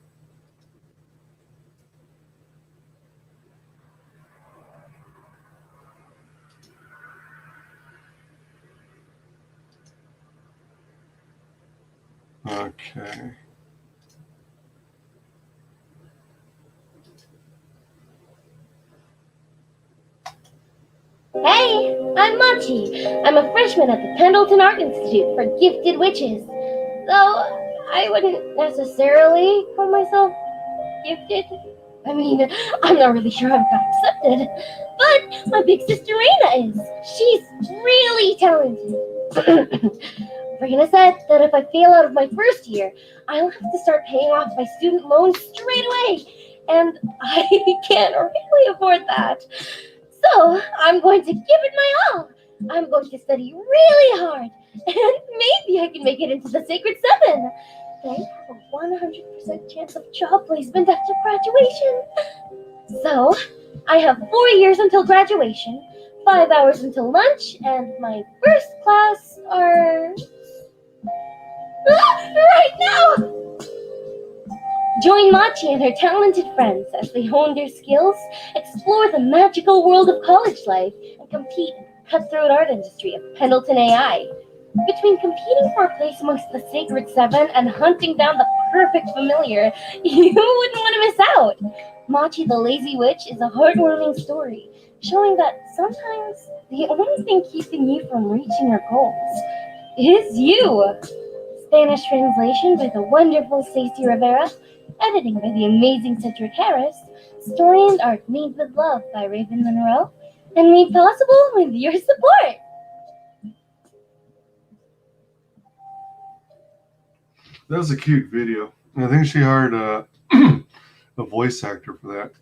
Okay. Hey, I'm Machi. I'm a freshman at the Pendleton Art Institute for Gifted Witches. Though I wouldn't necessarily call myself gifted. I mean, I'm not really sure I've got accepted. But my big sister Raina is. She's really talented. Raina said that if I fail out of my first year, I'll have to start paying off my student loans straight away. And I can't really afford that. So I'm going to give it my all. I'm going to study really hard. And maybe I can make it into the Sacred Seven. They have a 100% chance of job placement after graduation. So I have 4 years until graduation, 5 hours until lunch, and my first class are... right now! Join Machi and her talented friends as they hone their skills, explore the magical world of college life, and compete in cutthroat art industry of Pendleton AI. Between competing for a place amongst the Sacred Seven and hunting down the perfect familiar, you wouldn't want to miss out. Machi the Lazy Witch is a heartwarming story, showing that sometimes the only thing keeping you from reaching your goals is you. Spanish translation by the wonderful Stacey Rivera, editing by the amazing Cedric Harris, story and art made with love by Raven Monroe, and made possible with your support. That was a cute video. I think she hired a voice actor for that.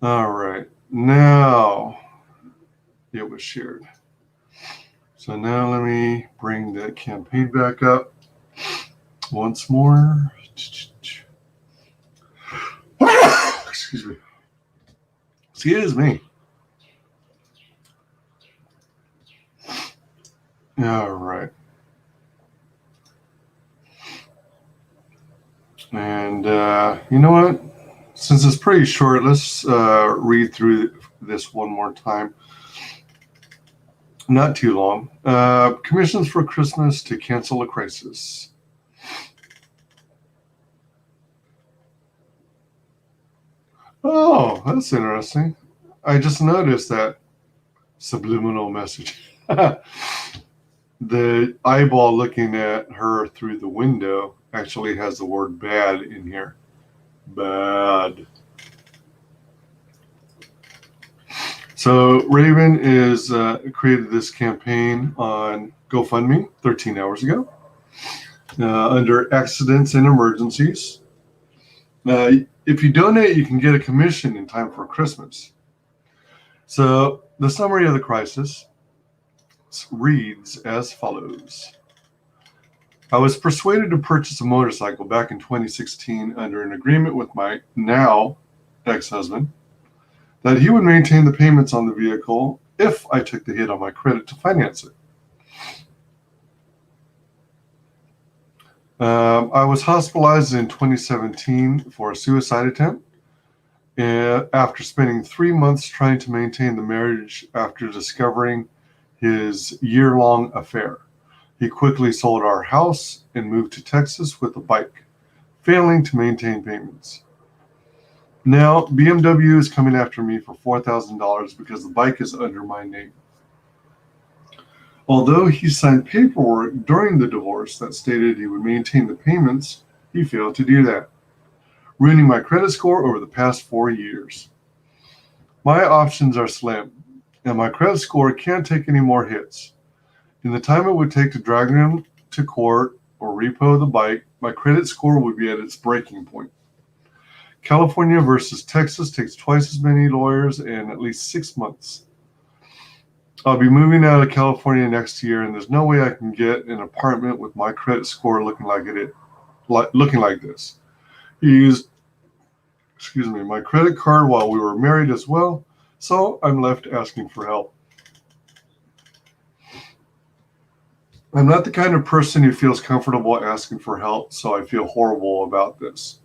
All right. Now it was shared. So now let me bring the campaign back up once more. Excuse me. Excuse me. All right. And you know what? Since it's pretty short, let's read through this one more time. Not too long. Commissions for Christmas to cancel a crisis. Oh, that's interesting. I just noticed that subliminal message. The eyeball looking at her through the window actually has the word bad in here. Bad. So Raven is created this campaign on GoFundMe 13 hours ago under accidents and emergencies. If you donate, you can get a commission in time for Christmas. So the summary of the crisis reads as follows. I was persuaded to purchase a motorcycle back in 2016 under an agreement with my now ex-husband that he would maintain the payments on the vehicle if I took the hit on my credit to finance it. I was hospitalized in 2017 for a suicide attempt after spending 3 months trying to maintain the marriage after discovering his year-long affair. He quickly sold our house and moved to Texas with a bike, failing to maintain payments. Now, BMW is coming after me for $4,000 because the bike is under my name. Although he signed paperwork during the divorce that stated he would maintain the payments, he failed to do that, ruining my credit score over the past 4 years. My options are slim, and my credit score can't take any more hits. In the time it would take to drag him to court or repo the bike, my credit score would be at its breaking point. California versus Texas takes twice as many lawyers and at least 6 months. I'll be moving out of California next year, and there's no way I can get an apartment with my credit score looking like this. He used, my credit card while we were married as well, so I'm left asking for help. I'm not the kind of person who feels comfortable asking for help, so I feel horrible about this.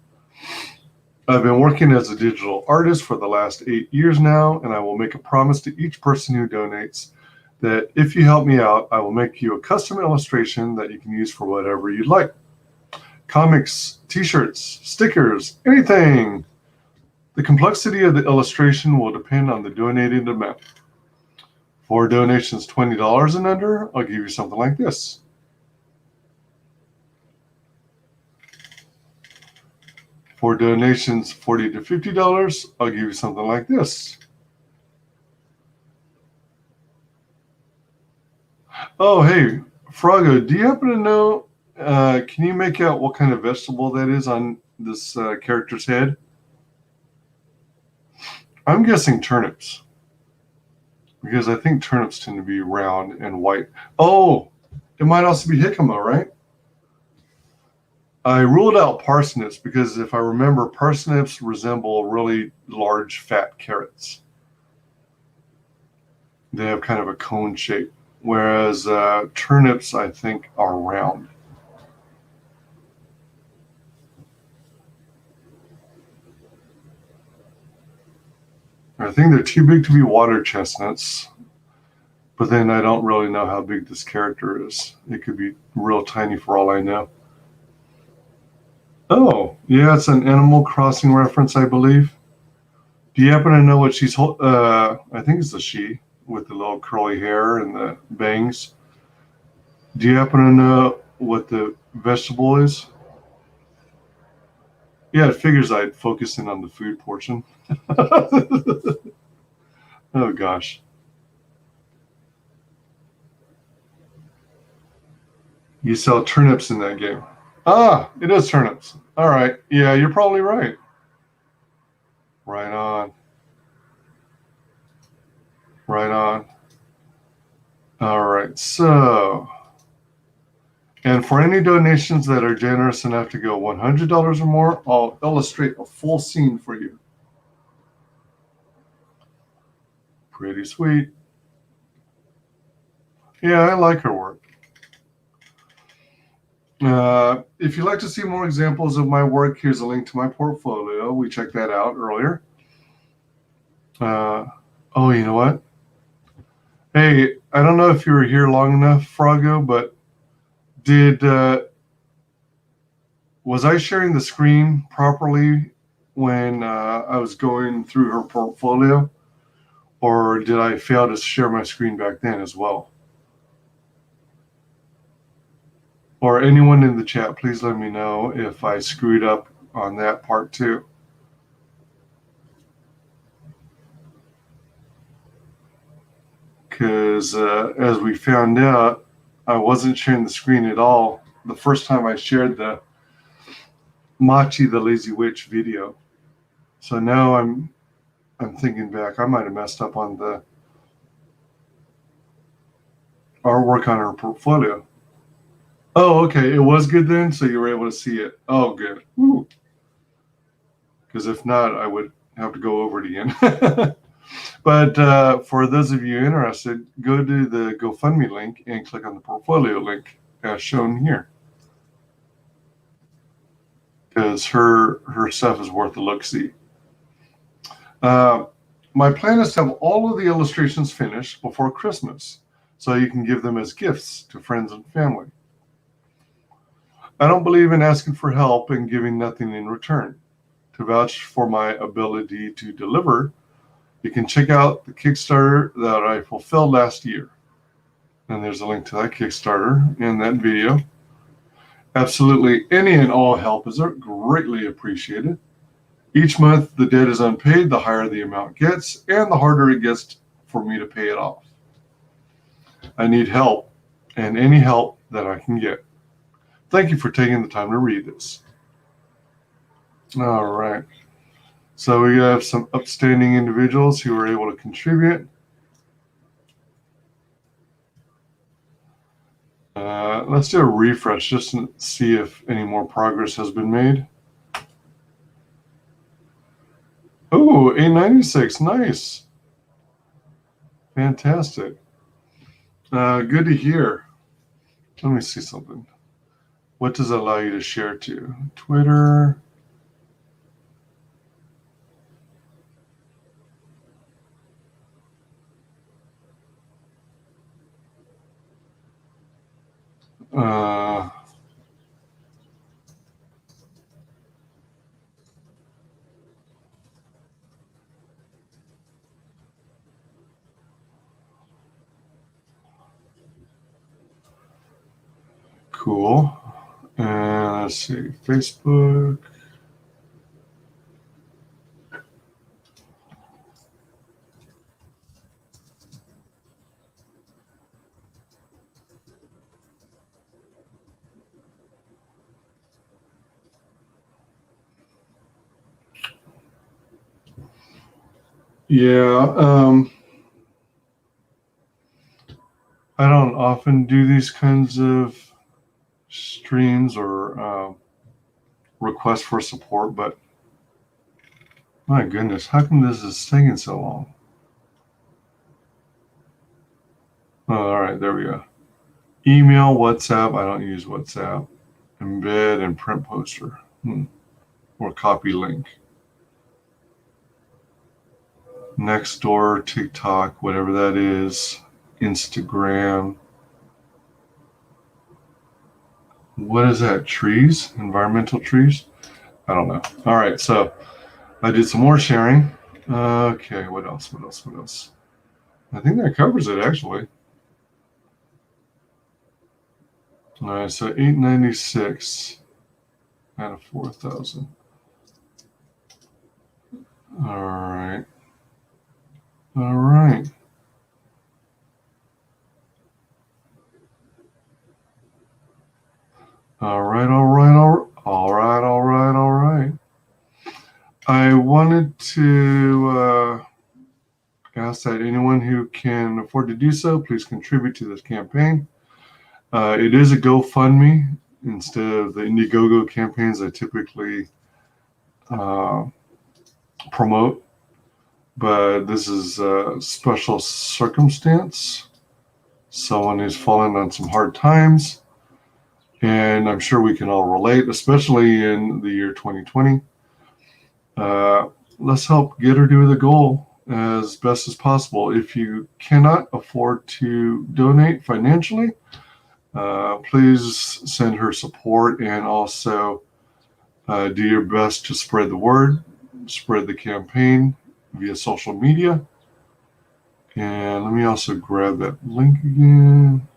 I've been working as a digital artist for the last 8 years now, and I will make a promise to each person who donates that if you help me out, I will make you a custom illustration that you can use for whatever you'd like. Comics, t-shirts, stickers, anything. The complexity of the illustration will depend on the donated amount. For donations $20 and under, I'll give you something like this. For donations $40 to $50, I'll give you something like this. Oh, hey, Frago, do you happen to know, can you make out what kind of vegetable that is on this character's head? I'm guessing turnips, because I think turnips tend to be round and white. Oh, it might also be jicama, right? I ruled out parsnips because if I remember, parsnips resemble really large fat carrots. They have kind of a cone shape, whereas turnips, I think, are round. I think they're too big to be water chestnuts. But then I don't really know how big this character is. It could be real tiny for all I know. Oh, yeah, it's an Animal Crossing reference, I believe. Do you happen to know what she's I think it's a she with the little curly hair and the bangs. Do you happen to know what the vegetable is? Yeah, it figures I'd focus in on the food portion. Oh, gosh. You sell turnips in that game. Ah, it is turnips. All right. Yeah, you're probably right. Right on. Right on. All right. So, and for any donations that are generous enough to go $100 or more, I'll illustrate a full scene for you. Pretty sweet. Yeah, I like her work. If you'd like to see more examples of my work, here's a link to my portfolio. We checked that out earlier. Oh, you know what? Hey, I don't know if you were here long enough, Frago, but was I sharing the screen properly when I was going through her portfolio? Or did I fail to share my screen back then as well? Or anyone in the chat, please let me know if I screwed up on that part too. Because as we found out, I wasn't sharing the screen at all the first time I shared the Machi the Lazy Witch video. So now I'm thinking back, I might have messed up on the artwork on her portfolio. Oh, okay. It was good then, so you were able to see it. Oh, good. Because if not, I would have to go over it again. But for those of you interested, go to the GoFundMe link and click on the portfolio link as shown here. Because her stuff is worth a look-see. My plan is to have all of the illustrations finished before Christmas, so you can give them as gifts to friends and family. I don't believe in asking for help and giving nothing in return. To vouch for my ability to deliver, you can check out the Kickstarter that I fulfilled last year. And there's a link to that Kickstarter in that video. Absolutely any and all help is greatly appreciated. Each month the debt is unpaid, the higher the amount gets, and the harder it gets for me to pay it off. I need help, and any help that I can get. Thank you for taking the time to read this. All right. So we have some upstanding individuals who were able to contribute. Let's do a refresh just to see if any more progress has been made. Oh, 896, nice. Fantastic. Good to hear. Let me see something. What does it allow you to share to? Twitter. Cool. And let's see, Facebook. Yeah, I don't often do these kinds of streams or requests for support, but my goodness, how come this is taking so long? Oh, all right, there we go. Email, WhatsApp. I don't use WhatsApp. Embed and print poster. Or copy link. Nextdoor, TikTok, whatever that is, Instagram. What is that? Trees? Environmental trees? I don't know. All right, so I did some more sharing. Okay, what else? I think that covers it, actually. All right, so 896 out of 4,000. All right. All right. All right. I wanted to ask that anyone who can afford to do so, please contribute to this campaign. It is a GoFundMe instead of the Indiegogo campaigns I typically promote, but this is a special circumstance. Someone who's fallen on some hard times, and I'm sure we can all relate, especially in the year 2020. Let's help get her to the goal as best as possible. If you cannot afford to donate financially, please send her support, and also do your best to spread the word, spread the campaign via social media. And let me also grab that link again.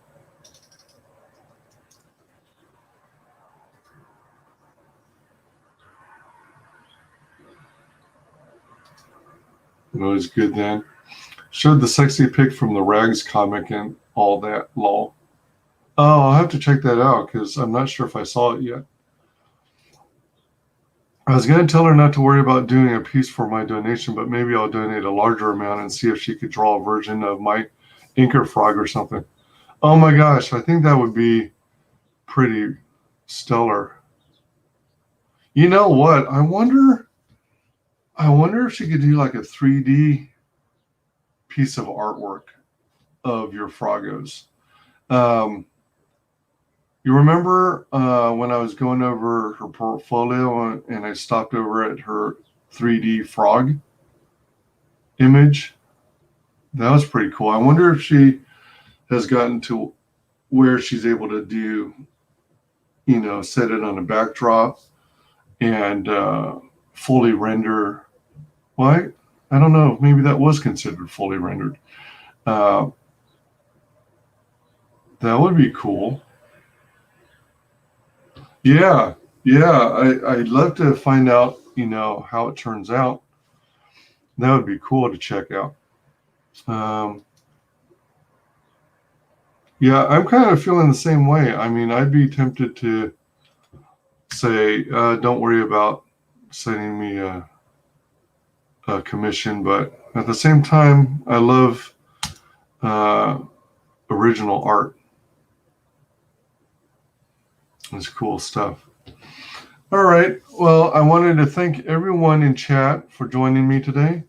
It was good then. Showed the sexy pic from the Rags comic and all that, lol. Oh, I'll have to check that out because I'm not sure if I saw it yet. I was going to tell her not to worry about doing a piece for my donation, but maybe I'll donate a larger amount and see if she could draw a version of my Inker frog or something. Oh my gosh, I think that would be pretty stellar. You know what? I wonder if she could do like a 3D piece of artwork of your Frogos. You remember when I was going over her portfolio and I stopped over at her 3D frog image? That was pretty cool. I wonder if she has gotten to where she's able to do, set it on a backdrop and fully render. Why? I don't know. Maybe that was considered fully rendered. That would be cool. Yeah. I'd love to find out, how it turns out. That would be cool to check out. Yeah, I'm kind of feeling the same way. I mean, I'd be tempted to say, don't worry about sending me a commission, but at the same time, I love original art. It's cool stuff. All right. Well, I wanted to thank everyone in chat for joining me today.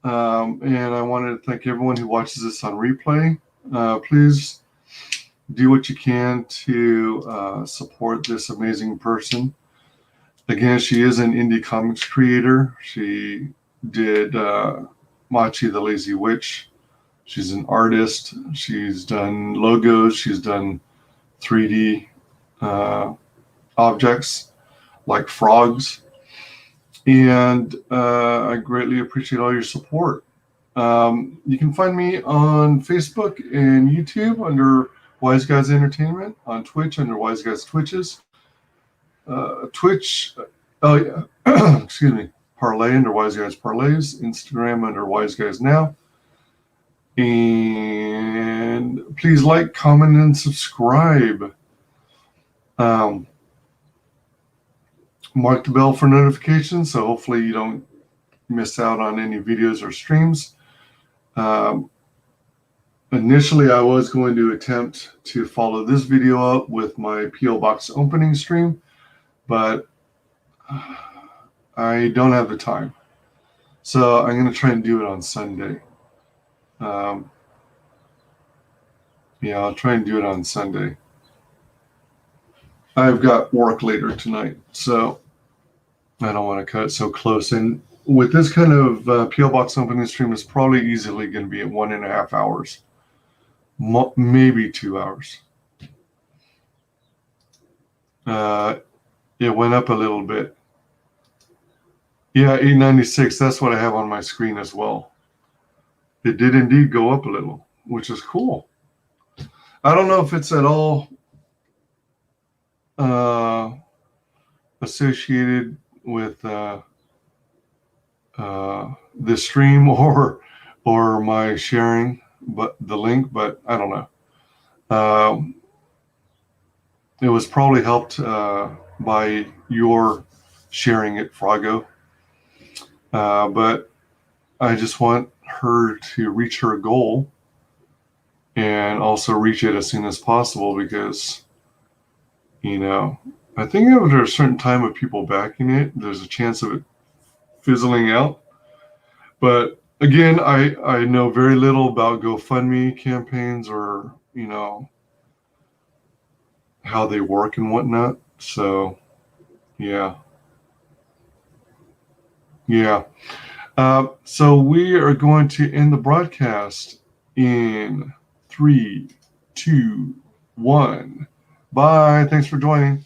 And I wanted to thank everyone who watches this on replay. Please do what you can to support this amazing person. Again, she is an indie comics creator. She did Machi the Lazy Witch. She's an artist. She's done logos. She's done 3D objects like frogs. And I greatly appreciate all your support. You can find me on Facebook and YouTube under Wise Guys Entertainment, on Twitch under Wise Guys Twitches, Twitch, excuse me, Parlay under Wise Guys Parlays, Instagram under Wise Guys Now. And please like, comment, and subscribe. Mark the bell for notifications, so hopefully you don't miss out on any videos or streams. Initially, I was going to attempt to follow this video up with my P.O. Box opening stream, but I don't have the time. So I'm going to try and do it on Sunday. Yeah, I'll try and do it on Sunday. I've got work later tonight, so I don't want to cut it so close. And with this kind of PO box opening stream, it's probably easily going to be at 1.5 hours, maybe 2 hours. It went up a little bit. Yeah, 896. That's what I have on my screen as well. It did indeed go up a little, which is cool. I don't know if it's at all associated with the stream or my sharing, but the link. But I don't know. It was probably helped by your sharing it, Frago. But I just want her to reach her goal and also reach it as soon as possible, because, you know, I think after a certain time of people backing it, there's a chance of it fizzling out. But again, I know very little about GoFundMe campaigns, or, you know, how they work and whatnot. So, yeah. So we are going to end the broadcast in 3, 2, 1. Bye. Thanks for joining.